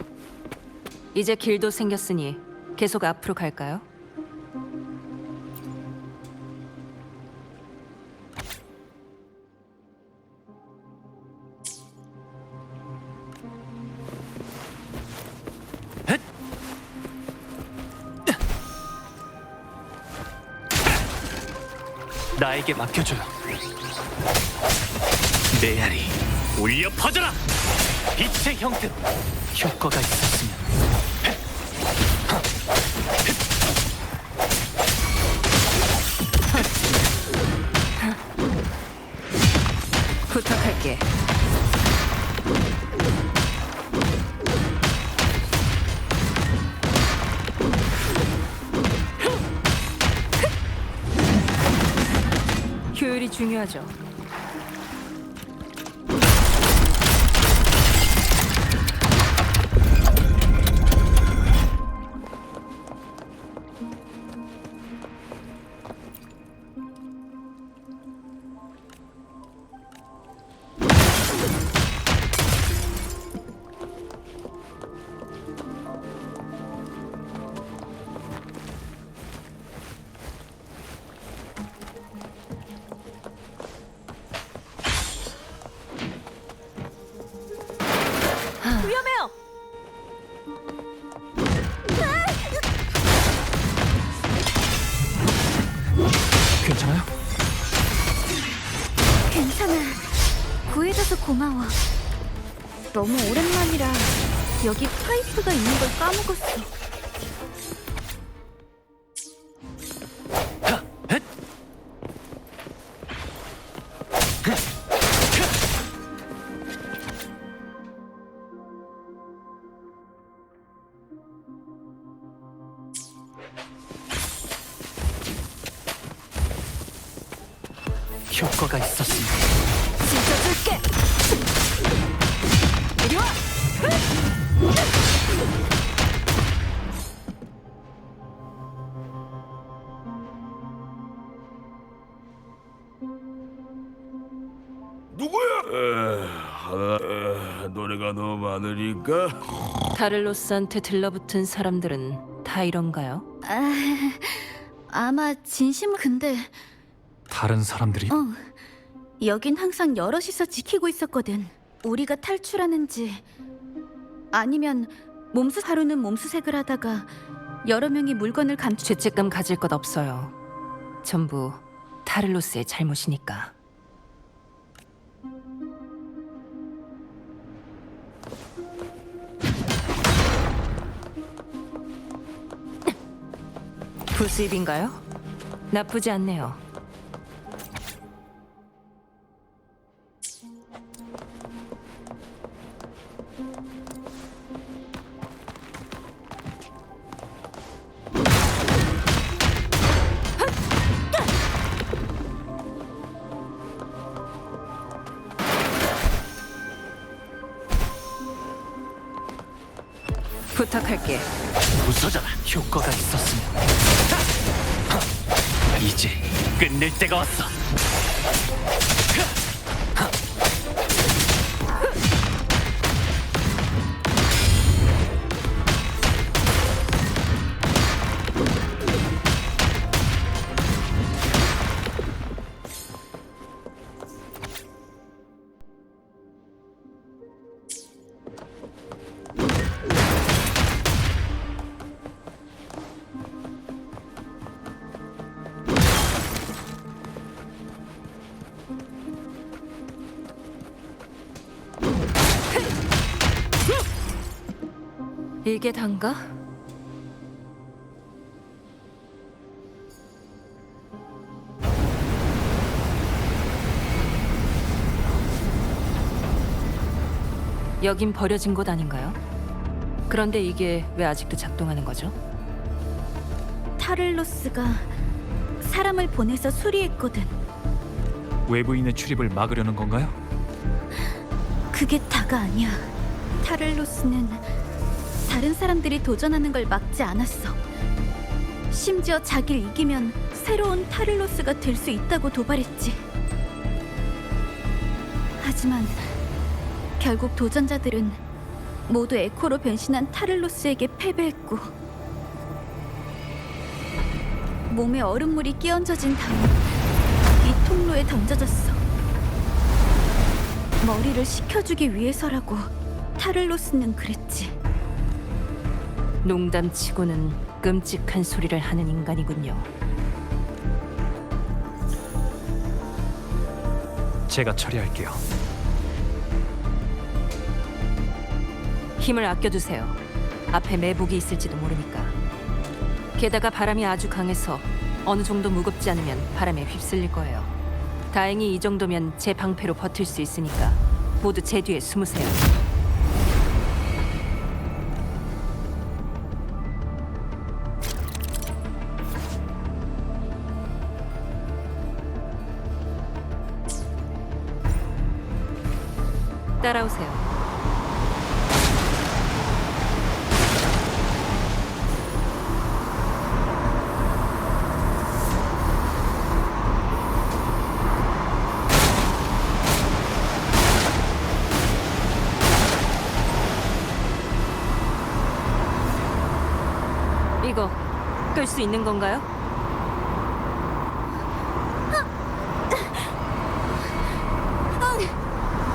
이제 길도 생겼으니 계속 앞으로 갈까요? 나에게 맡겨줘요. 메아리, 울려 퍼져라. 빛의 형태로 효과가 있었으면. 부탁할게. 효율이 중요하죠. 위험해요. 괜찮아요? 괜찮아. 구해줘서 고마워. 너무 오랜만이라 여기 파이프가 있는 걸 까먹었어. 효과가 있었습니다. 찢어줄게. 이리 와. 노래가 너무 많으니까 타를로스한테 들러붙은 사람들은 다 이런가요? 아마 진심 근데 다른 사람들이 여긴 항상 여럿이서 지키고 있었거든. 우리가 탈출하는지 아니면 하루는 몸수색을 하다가 여러 명이 물건을 죄책감 가질 것 없어요. 전부 타를로스의 잘못이니까. 부수입인가요? 나쁘지 않네요. 부탁할게. 부서져라. 효과가 있었습니다. 이제 끝낼 때가 왔어. 이게 단가? 여긴 버려진 곳 아닌가요? 그런데 이게 왜 아직도 작동하는 거죠? 타를로스가 사람을 보내서 수리했거든. 외부인의 출입을 막으려는 건가요? 그게 다가 아니야. 타를로스는 다른 사람들이 도전하는 걸 막지 않았어. 심지어 자기를 이기면 새로운 타를로스가 될 수 있다고 도발했지. 하지만 결국 도전자들은 모두 에코로 변신한 타를로스에게 패배했고 몸에 얼음물이 끼얹어진 다음 이 통로에 던져졌어. 머리를 식혀주기 위해서라고 타를로스는 그랬지. 농담치고는 끔찍한 소리를 하는 인간이군요. 제가 처리할게요. 힘을 아껴두세요. 앞에 매복이 있을지도 모르니까. 게다가 바람이 아주 강해서 어느 정도 무겁지 않으면 바람에 휩쓸릴 거예요. 다행히 이 정도면 제 방패로 버틸 수 있으니까 모두 제 뒤에 숨으세요. 따라오세요. 이거 끌 수 있는 건가요?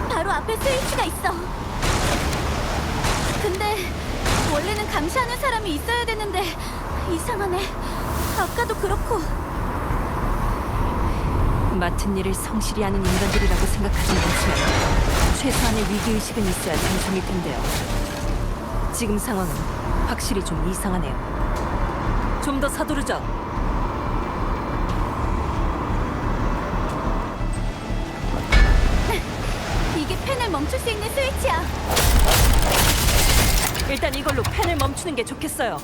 바로 앞에 스위치가 있어. 근데 원래는 감시하는 사람이 있어야 되는데 이상하네. 아까도 그렇고. 맡은 일을 성실히 하는 인간들이라고 생각하진 않지만 최소한의 위기의식은 있어야 정상일 텐데요. 지금 상황은 확실히 좀 이상하네요. 좀 더 서두르죠. 이게 펜을 멈출 수 있는 스위치야. 일단 이걸로 펜을 멈추는 게 좋겠어요.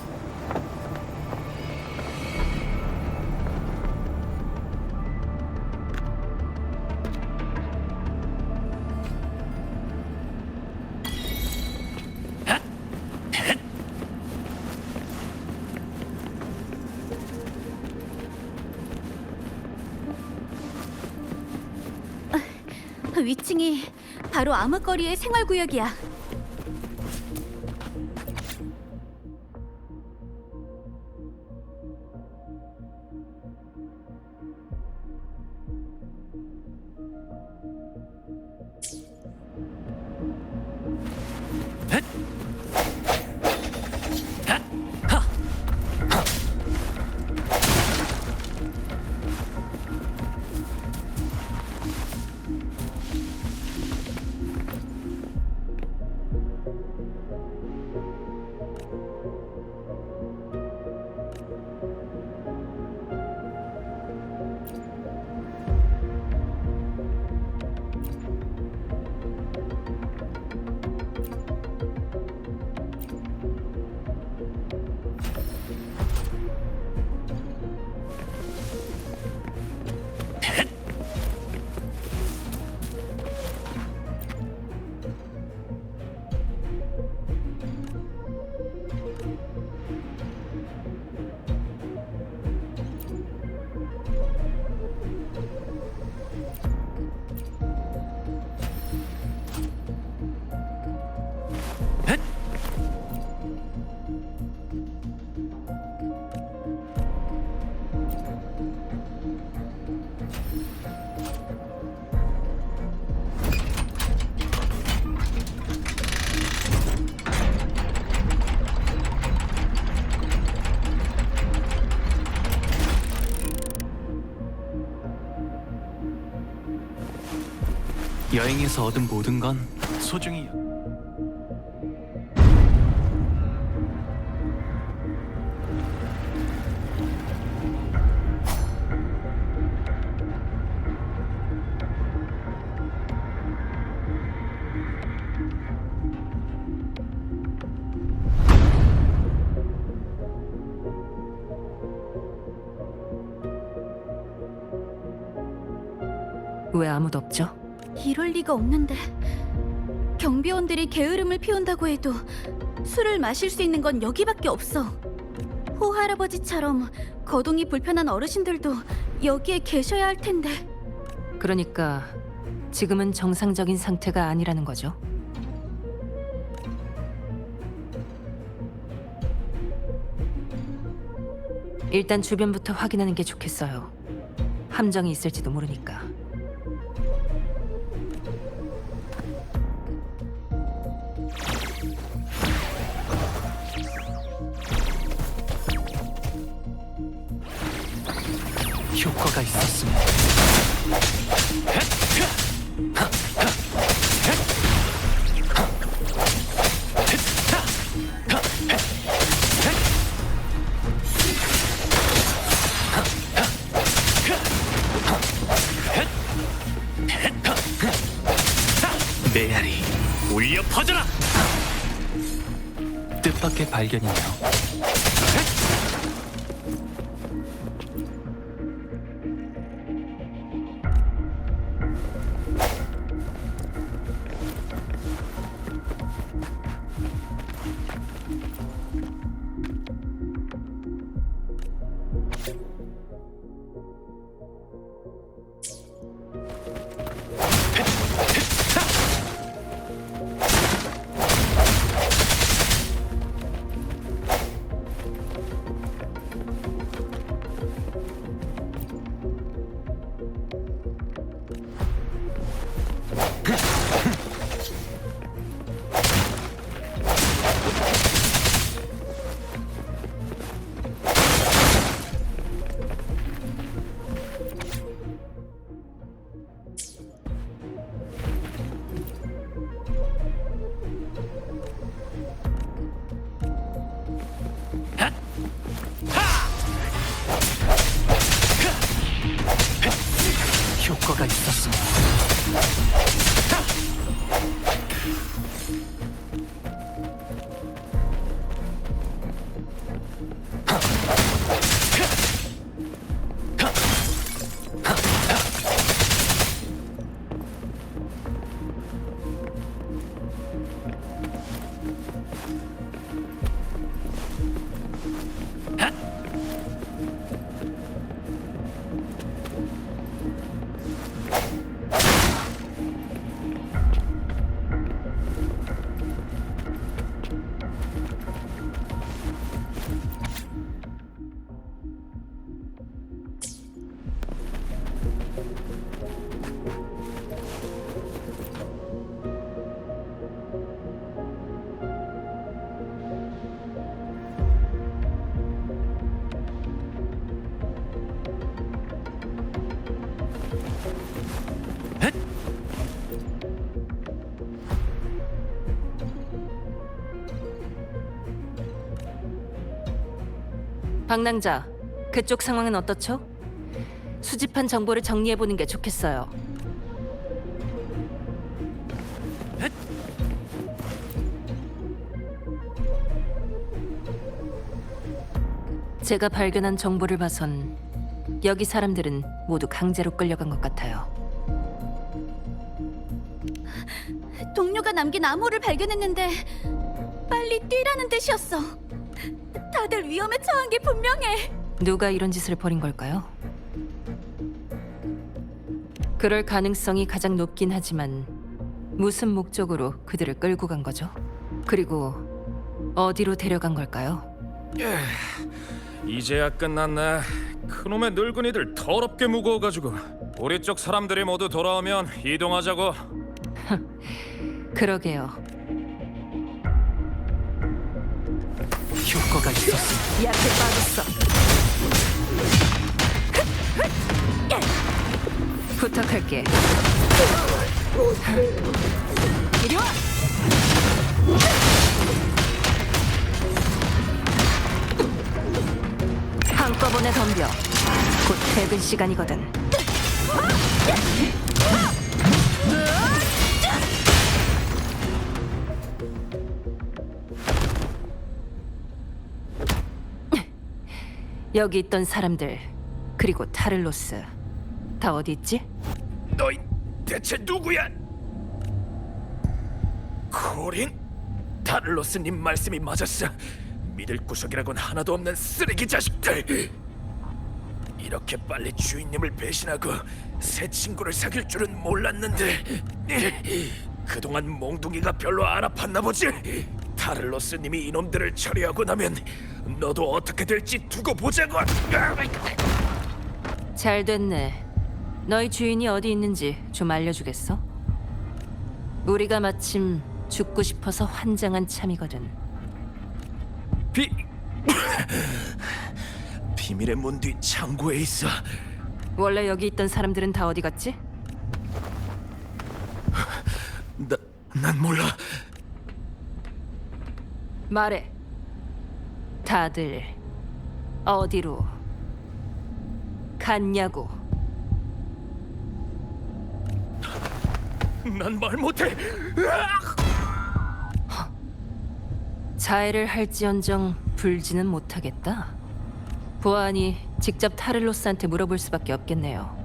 그 위층이 바로 암흑거리의 생활구역이야. 여행에서 얻은 모든 건 소중히 왜 아무도 없죠? 이럴 리가 없는데. 경비원들이 게으름을 피운다고 해도 술을 마실 수 있는 건 여기밖에 없어. 호 할아버지처럼 거동이 불편한 어르신들도 여기에 계셔야 할 텐데. 그러니까 지금은 정상적인 상태가 아니라는 거죠. 일단 주변부터 확인하는 게 좋겠어요. 함정이 있을지도 모르니까. 효과가 있었습니다. 메아리, 울려 퍼져라! 뜻밖의 발견이네요. 방랑자, 그쪽 상황은 어떻죠? 수집한 정보를 정리해보는 게 좋겠어요. 제가 발견한 정보를 봐선 여기 사람들은 모두 강제로 끌려간 것 같아요. 동료가 남긴 암호를 발견했는데 빨리 뛰라는 뜻이었어. 다들 위험에 처한 게 분명해. 누가 이런 짓을 벌인 걸까요? 그럴 가능성이 가장 높긴 하지만 무슨 목적으로 그들을 끌고 간 거죠? 그리고 어디로 데려간 걸까요? 이제야 끝났네. 그놈의 늙은이들 더럽게 무거워가지고 우리 쪽 사람들이 모두 돌아오면 이동하자고. 그러게요. 효과가 있었어. 약해 빠졌어. 부탁할게. 이리 와. 한꺼번에 덤벼. 곧 퇴근 시간이거든. 여기 있던 사람들 그리고 타를로스 다 어디 있지? 너희 대체 누구야? 코린? 타를로스님 말씀이 맞았어. 믿을 구석이라곤 하나도 없는 쓰레기 자식들. 이렇게 빨리 주인님을 배신하고 새 친구를 사귈 줄은 몰랐는데 그동안 몽둥이가 별로 안 아팠나 보지? 타를로스님이 이놈들을 처리하고 나면 너도 어떻게 될지 두고 보자고. 잘 됐네. 너희 주인이 어디 있는지 좀 알려주겠어? 우리가 마침 죽고 싶어서 환장한 참이거든. 비밀의 문 뒤 창고에 있어. 원래 여기 있던 사람들은 다 어디 갔지? 난 몰라. 말해. 다들 어디로 갔냐고. 난 말 못해. 자해를 할지언정 불지는 못하겠다. 보아하니 직접 타를로스한테 물어볼 수밖에 없겠네요.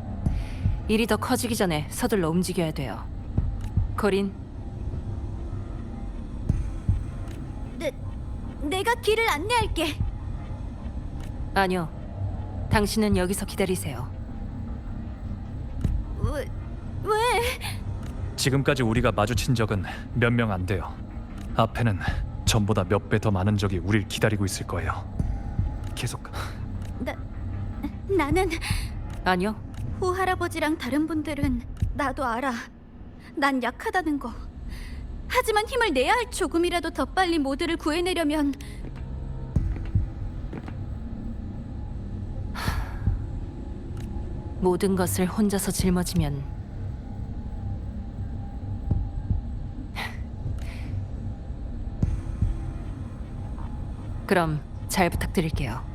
일이 더 커지기 전에 서둘러 움직여야 돼요. 코린, 내가 길을 안내할게. 아니요. 당신은 여기서 기다리세요. 왜? 지금까지 우리가 마주친 적은 몇 명 안 돼요. 앞에는 전보다 몇 배 더 많은 적이 우릴 기다리고 있을 거예요. 계속 나는 아니요. 후 할아버지랑 다른 분들은 나도 알아. 난 약하다는 거. 하지만 힘을 내야 할. 조금이라도 더 빨리 모두를 구해내려면 모든 것을 혼자서 짊어지면 그럼 잘 부탁드릴게요.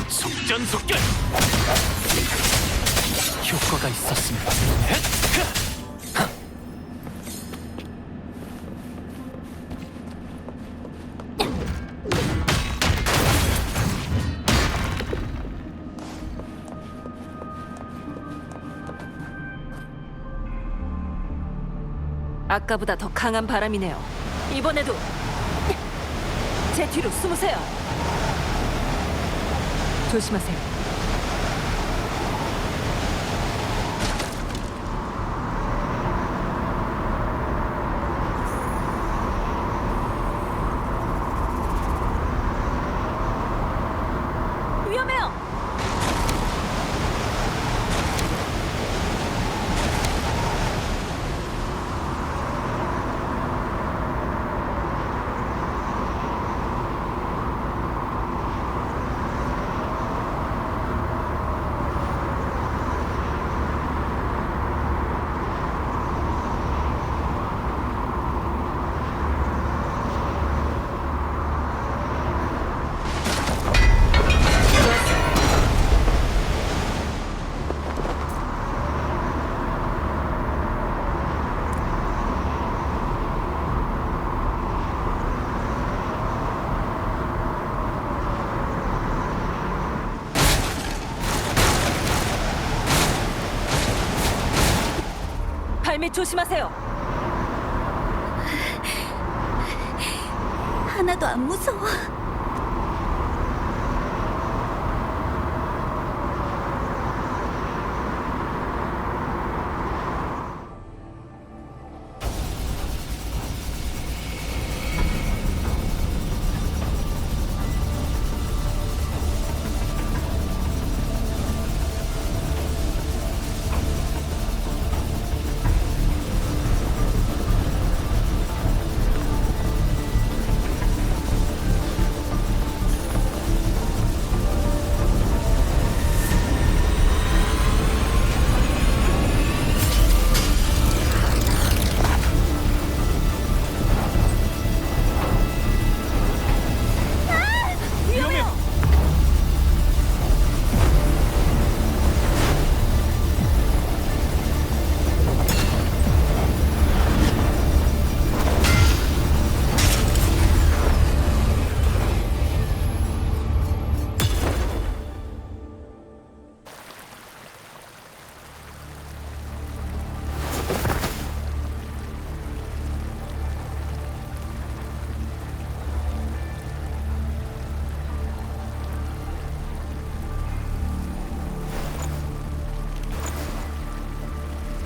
속전속결. 효과가 있었습니다. 아까보다 더 강한 바람이네요. 이번에도 제 뒤로 숨으세요. 조심하세요. 위험해요. 발밑 조심하세요. 하나도 안 무서워.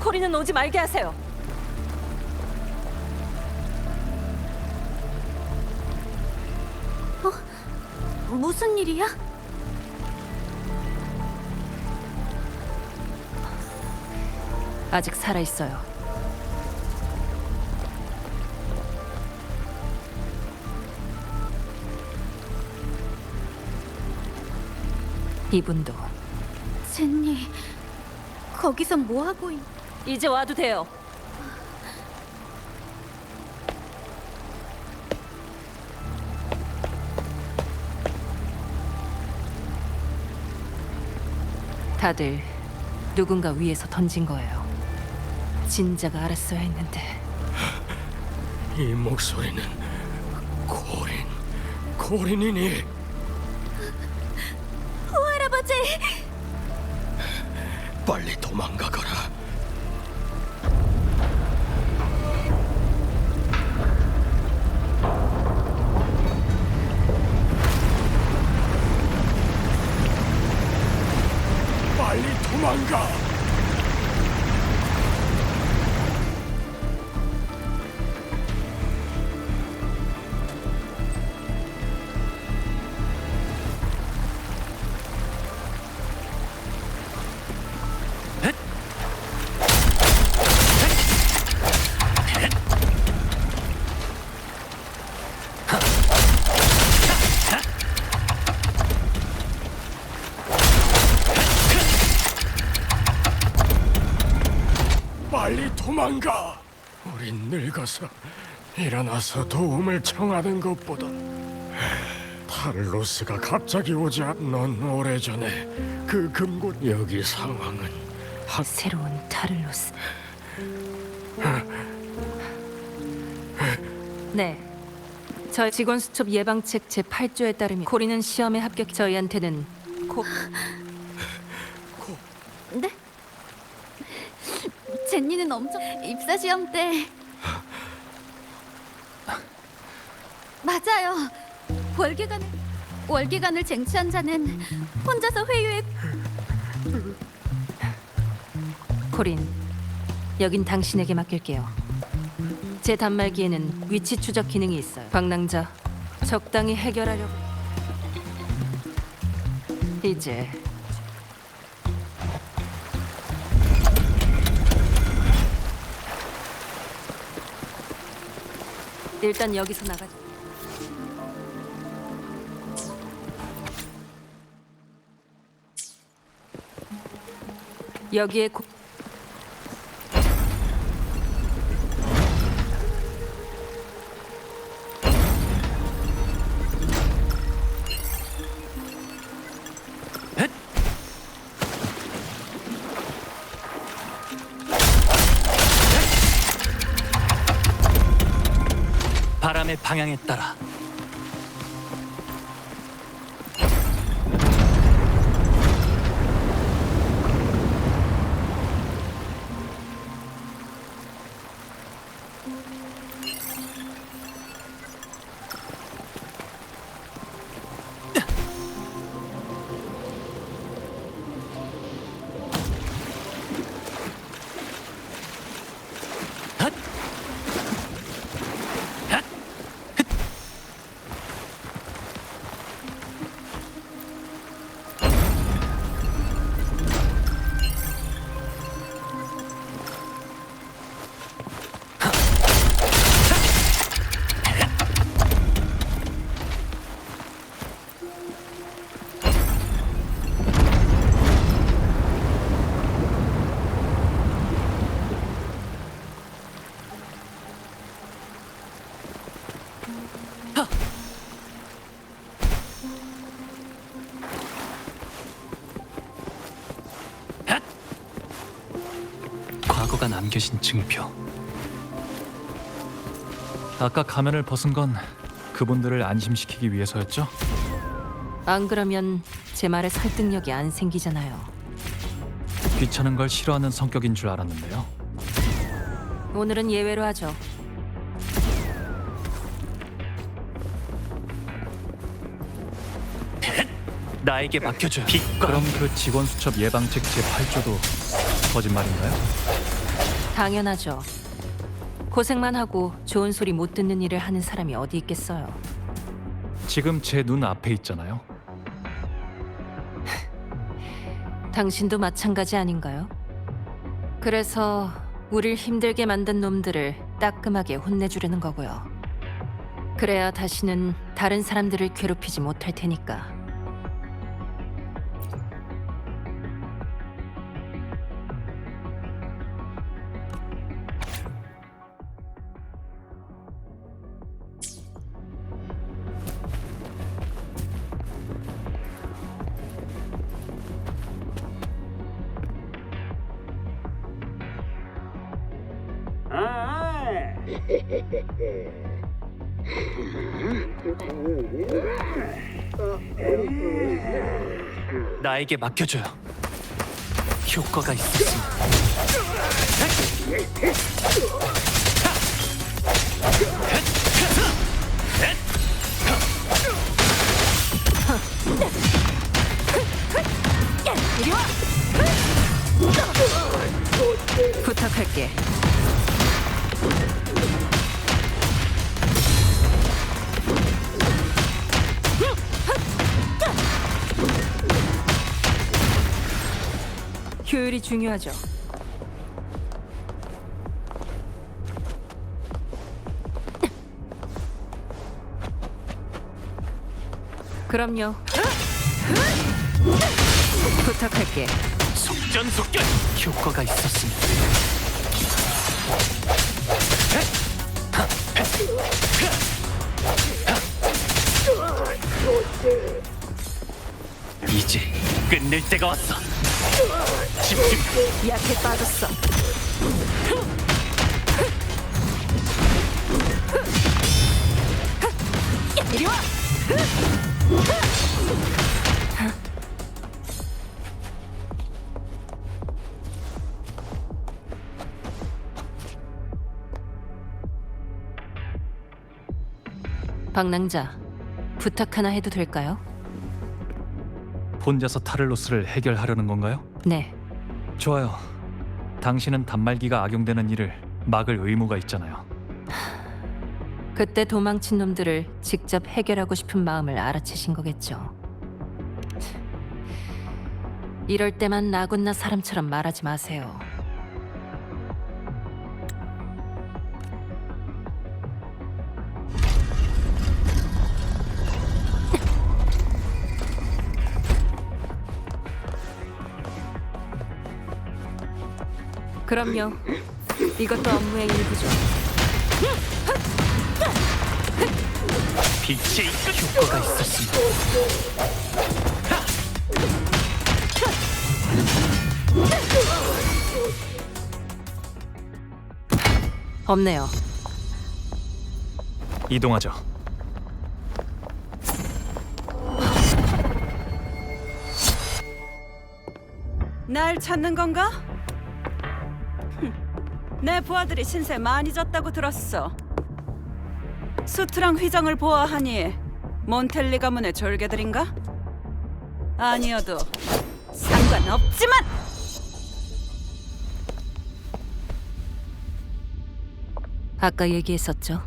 코리는 오지 말게 하세요. 무슨 일이야? 아직 살아 있어요. 이분도 젠니, 거기서 뭐 하고 이제 와도 돼요. 다들 누군가 위에서 던진 거예요. 진자가 알았어야 했는데. 이 목소리는 코린이니? 할아버지! 빨리 도망가거라. 빨리 도망가. 빨리 도망가. 우린 늙어서 일어나서 도움을 청하는 것보다 탈로스가 갑자기 오지 않는 오래전에 그 금고 여기 상황은 새로운 타를로스. 네. 저 직원 수첩 예방책 제8조에 따르면 코리는 시험에 합격. 저희한테는 네? 젠니는 엄청 입사 시험 때 맞아요. 월계관을 쟁취한 자는 혼자서 회유에 코린, 여긴 당신에게 맡길게요. 제 단말기에는 위치 추적 기능이 있어요. 방랑자, 적당히 해결하려고. 이제 일단 여기서 나가자. 여기에 바람의 방향에 따라 과거가 남겨진 증표. 아까 가면을 벗은 건 그분들을 안심시키기 위해서였죠? 안 그러면 제 말에 설득력이 안 생기잖아요. 귀찮은 걸 싫어하는 성격인 줄 알았는데요. 오늘은 예외로 하죠. 나에게 맡겨줘요. 그럼 그 직원 수첩 예방책 제8조도 거짓말인가요? 당연하죠. 고생만 하고 좋은 소리 못 듣는 일을 하는 사람이 어디 있겠어요. 지금 제 눈 앞에 있잖아요. 당신도 마찬가지 아닌가요? 그래서 우릴 힘들게 만든 놈들을 따끔하게 혼내주려는 거고요. 그래야 다시는 다른 사람들을 괴롭히지 못할 테니까. 나에게 맡겨줘요. 효과가 있었습니다. 부탁할게. 효율이 중요하죠. 그럼요. 부탁할게. 속전속결 효과가 있었습니다. 이제 끝낼 때가 왔어. 집중. 약해 빠졌어. 이리 와. 방랑자, 부탁 하나 해도 될까요? 혼자서 타를로스를 해결하려는 건가요? 네. 좋아요. 당신은 단말기가 악용되는 일을 막을 의무가 있잖아요. 그때 도망친 놈들을 직접 해결하고 싶은 마음을 알아채신 거겠죠. 이럴 때만 나군나 사람처럼 말하지 마세요. 그럼요. 이것도 업무의 일부죠. 빛의 효과가 있었습니다. 없네요. 이동하죠. 날 찾는 건가? 내 부하들이 신세 많이 졌다고 들었어. 수트랑 휘장을 보아하니 몬텔리 가문의 졸개들인가? 아니어도 상관없지만! 아까 얘기했었죠.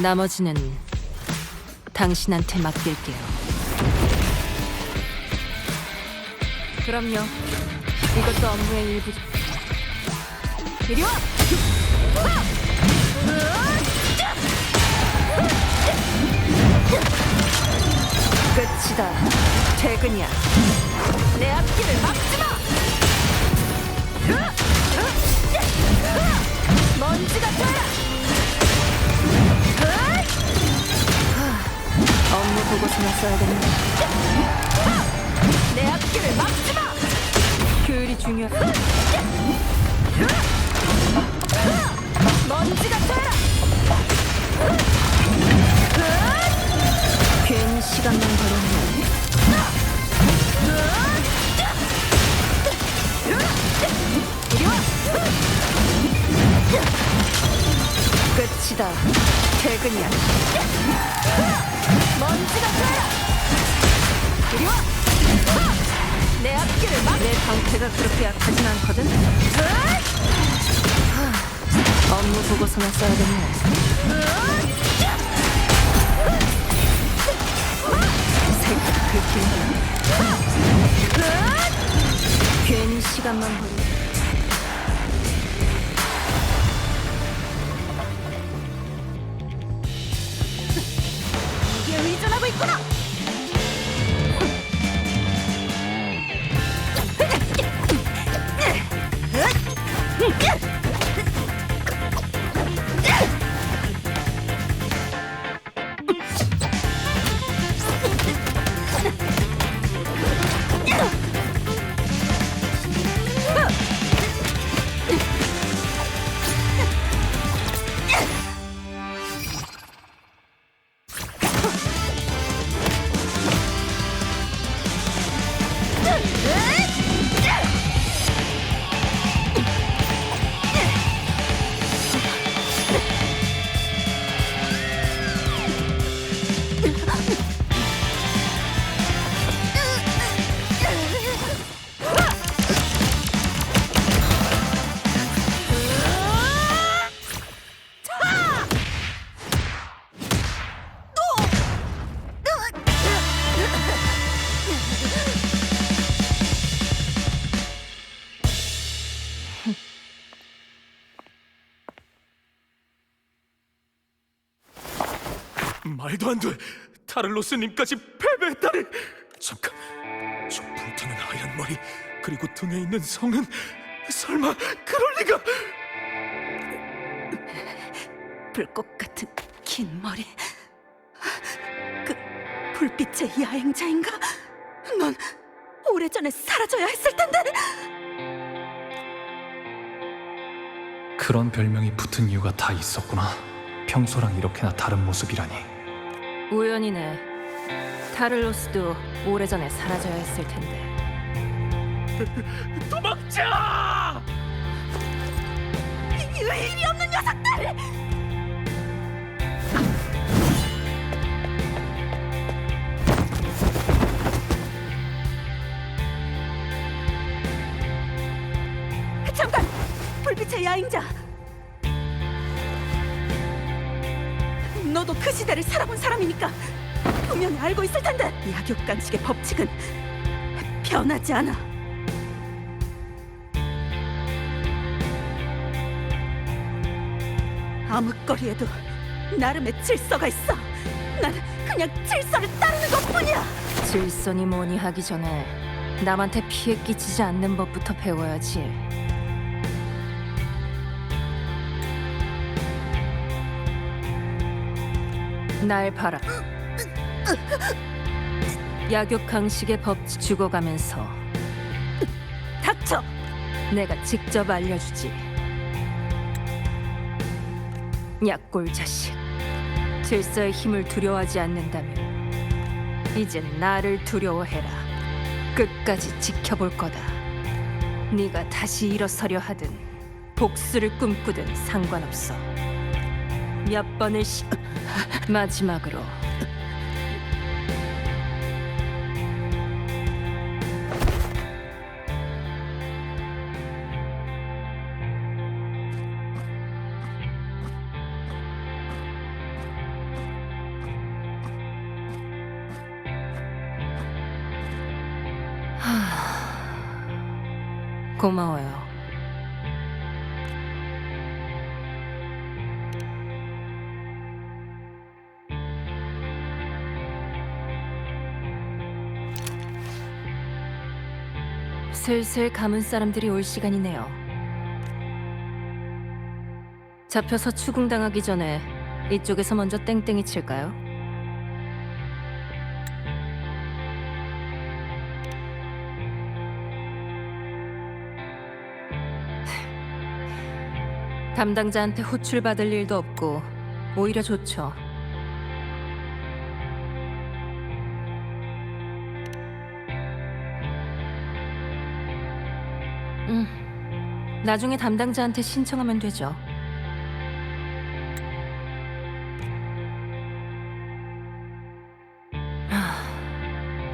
나머지는 당신한테 맡길게요. 그럼요. 이것도 업무의 일부죠. 이리 와! 끝이다. 퇴근이야. 내 앞길을 막지 마! 먼지가 져라! 업무 보고서나 써야겠네. 내 앞길을 막지 마! 효율이 중요해. 먼지가 져라! 괜히 시간만 벌었네. 이리 와! 끝이다. 퇴근이야. 먼지가 져라! 이리 와! 내 앞길을 막! 내 방패가 그렇게 약하진 않거든? 업무 보고서나 써야겠네. 생각 괜히 시간만 버리. 이게 의존하고 있구나! 말도 안 돼. 타를로스님까지 패배했다니. 잠깐, 저 불타는 하얀 머리 그리고 등에 있는 성은 설마 그럴 리가? 불꽃 같은 긴 머리. 그 불빛의 야행자인가? 넌 오래전에 사라져야 했을 텐데. 그런 별명이 붙은 이유가 다 있었구나. 평소랑 이렇게나 다른 모습이라니. 우연이네. 타를로스도 오래전에 사라져야 했을 텐데. 도망쳐! 의리 없는 녀석들! 잠깐! 불빛의 야행자! 너도 그 시대를 살아본 사람이니까 분명히 알고 있을 텐데. 약육강식의 법칙은 변하지 않아. 아무거리에도 나름의 질서가 있어. 난 그냥 질서를 따르는 것뿐이야. 질서니 뭐니 하기 전에 남한테 피해 끼치지 않는 법부터 배워야지. 날 봐라. 약육강식의 법칙 죽어가면서 닥쳐! 내가 직접 알려주지. 약골 자식. 질서의 힘을 두려워하지 않는다면 이젠 나를 두려워해라. 끝까지 지켜볼 거다. 네가 다시 일어서려 하든 복수를 꿈꾸든 상관없어. 몇 번을 마지막으로 고마워요. 슬슬 가문 사람들이 올 시간이네요. 잡혀서 추궁당하기 전에 이쪽에서 먼저 땡땡이 칠까요? 담당자한테 호출 받을 일도 없고 오히려 좋죠. 나중에 담당자한테 신청하면 되죠.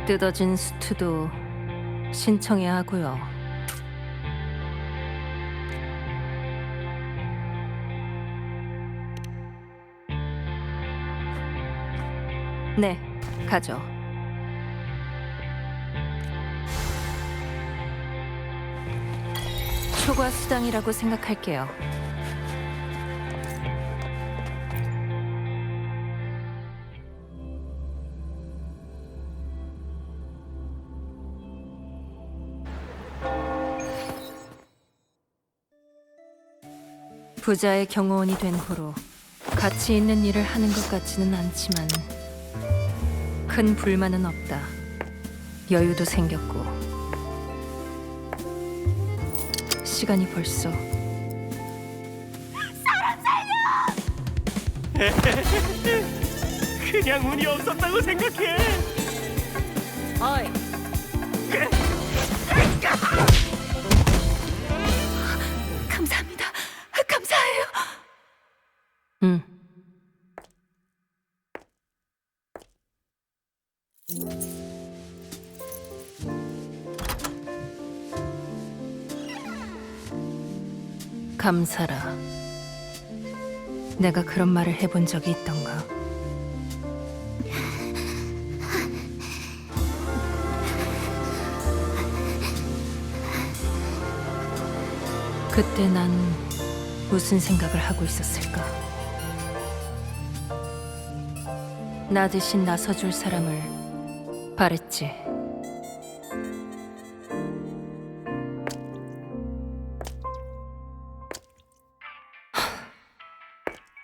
뜯어진 수트도 신청해야 하고요. 네, 가죠. 초과 수당이라고 생각할게요. 부자의 경호원이 된 후로 가치 있는 일을 하는 것 같지는 않지만 큰 불만은 없다. 여유도 생겼고 시간이 벌써 그냥 운이 없었다고 생각해. 어이. 감사합니다. 감사해요. 응. 감사라. 내가 그런 말을 해본 적이 있던가? 그때 난 무슨 생각을 하고 있었을까? 나 대신 나서줄 사람을 바랬지.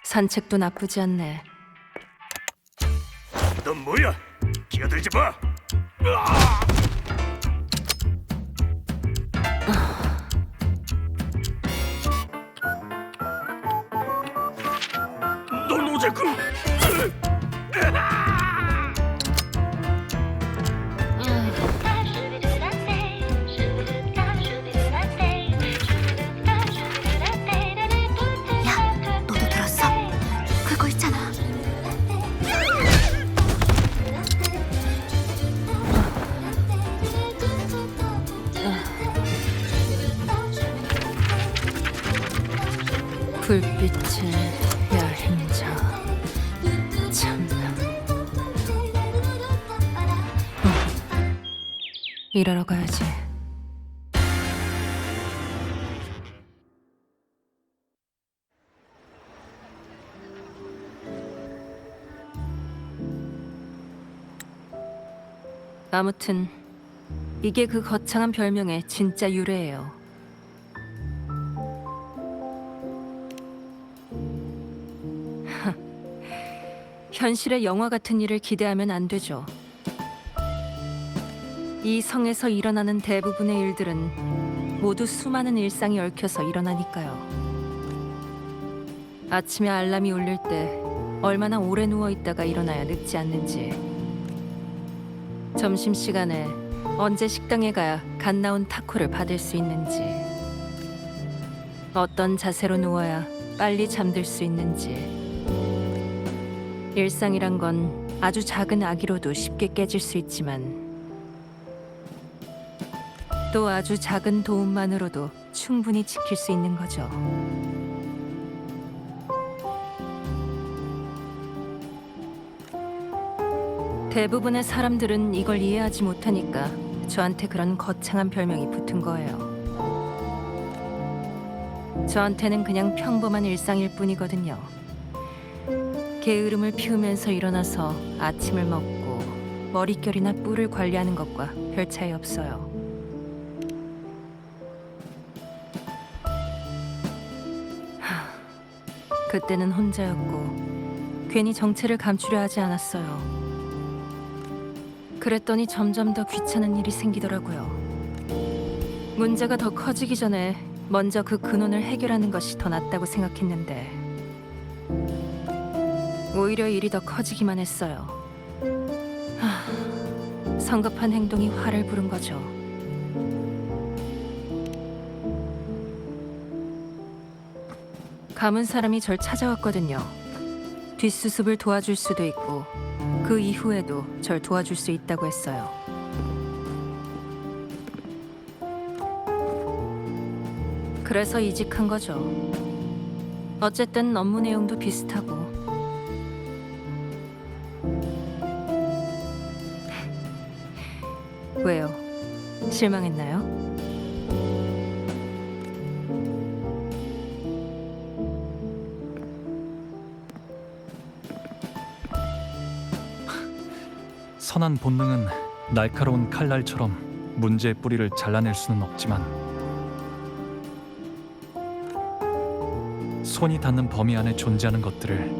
산책도 나쁘지 않네. 넌 뭐야? 끼어들지 마. 넌 어제 그 너도 들었어? 그거 있잖아. 불빛의 야행자. 참나. 일하러 가야지. 아무튼 이게 그 거창한 별명의 진짜 유래예요. 현실의 영화 같은 일을 기대하면 안 되죠. 이 성에서 일어나는 대부분의 일들은 모두 수많은 일상이 얽혀서 일어나니까요. 아침에 알람이 울릴 때 얼마나 오래 누워 있다가 일어나야 늙지 않는지, 점심시간에 언제 식당에 가야 갓 나온 타코를 받을 수 있는지, 어떤 자세로 누워야 빨리 잠들 수 있는지. 일상이란 건 아주 작은 아기로도 쉽게 깨질 수 있지만 또 아주 작은 도움만으로도 충분히 지킬 수 있는 거죠. 대부분의 사람들은 이걸 이해하지 못하니까 저한테 그런 거창한 별명이 붙은 거예요. 저한테는 그냥 평범한 일상일 뿐이거든요. 게으름을 피우면서 일어나서 아침을 먹고 머릿결이나 뿔을 관리하는 것과 별 차이 없어요. 그때는 혼자였고 괜히 정체를 감추려 하지 않았어요. 그랬더니 점점 더 귀찮은 일이 생기더라고요. 문제가 더 커지기 전에 먼저 그 근원을 해결하는 것이 더 낫다고 생각했는데 오히려 일이 더 커지기만 했어요. 성급한 행동이 화를 부른 거죠. 감은 사람이 절 찾아왔거든요. 뒷수습을 도와줄 수도 있고 그 이후에도 절 도와줄 수 있다고 했어요. 그래서 이직한 거죠. 어쨌든 업무 내용도 비슷하고. 왜요? 실망했나요? 선한 본능은 날카로운 칼날처럼 문제의 뿌리를 잘라낼 수는 없지만 손이 닿는 범위 안에 존재하는 것들을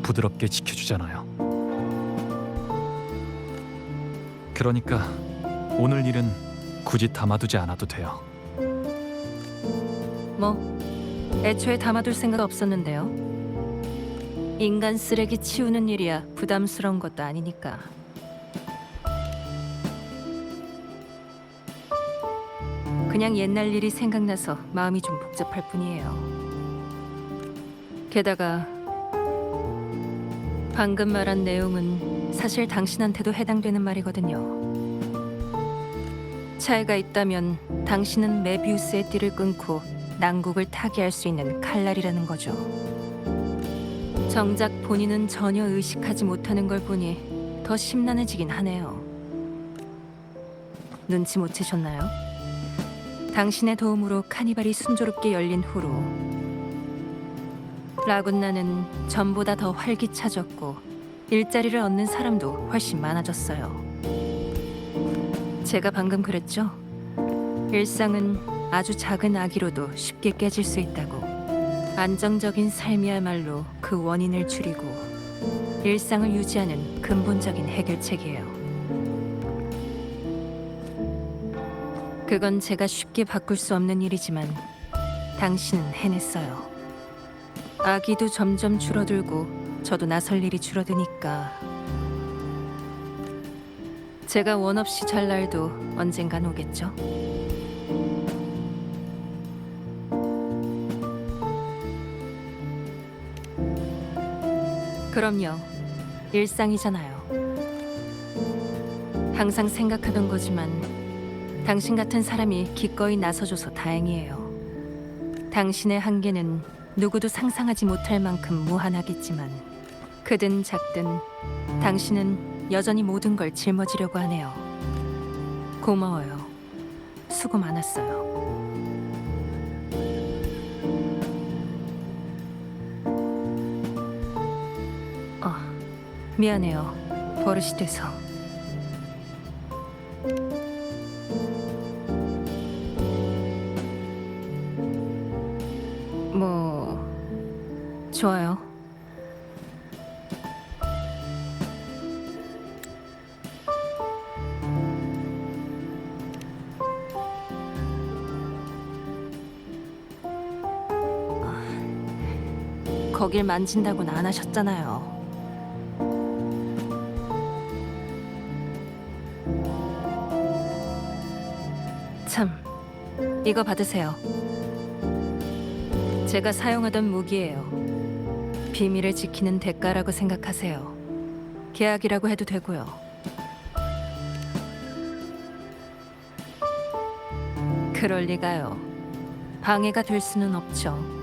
부드럽게 지켜주잖아요. 그러니까 오늘 일은 굳이 담아두지 않아도 돼요. 뭐 애초에 담아둘 생각 없었는데요. 인간 쓰레기 치우는 일이야 부담스러운 것도 아니니까. 그냥 옛날 일이 생각나서 마음이 좀 복잡할 뿐이에요. 게다가 방금 말한 내용은 사실 당신한테도 해당되는 말이거든요. 차이가 있다면 당신은 메비우스의 띠를 끊고 난국을 타개할 수 있는 칼날이라는 거죠. 정작 본인은 전혀 의식하지 못하는 걸 보니 더 심란해지긴 하네요. 눈치 못 채셨나요? 당신의 도움으로 카니발이 순조롭게 열린 후로 라군나는 전보다 더 활기차졌고 일자리를 얻는 사람도 훨씬 많아졌어요. 제가 방금 그랬죠? 일상은 아주 작은 아기로도 쉽게 깨질 수 있다고. 안정적인 삶이야말로 그 원인을 줄이고 일상을 유지하는 근본적인 해결책이에요. 그건 제가 쉽게 바꿀 수 없는 일이지만 당신은 해냈어요. 아기도 점점 줄어들고 저도 나설 일이 줄어드니까 제가 원 없이 잘 날도 언젠간 오겠죠. 그럼요. 일상이잖아요. 항상 생각하던 거지만 당신 같은 사람이 기꺼이 나서줘서 다행이에요. 당신의 한계는 누구도 상상하지 못할 만큼 무한하겠지만 크든 작든 당신은 여전히 모든 걸 짊어지려고 하네요. 고마워요. 수고 많았어요. 미안해요. 버릇이 돼서. 뭐 좋아요. 거길 만진다고는 안 하셨잖아요. 참, 이거 받으세요. 제가 사용하던 무기예요. 비밀을 지키는 대가라고 생각하세요. 계약이라고 해도 되고요. 그럴 리가요. 방해가 될 수는 없죠.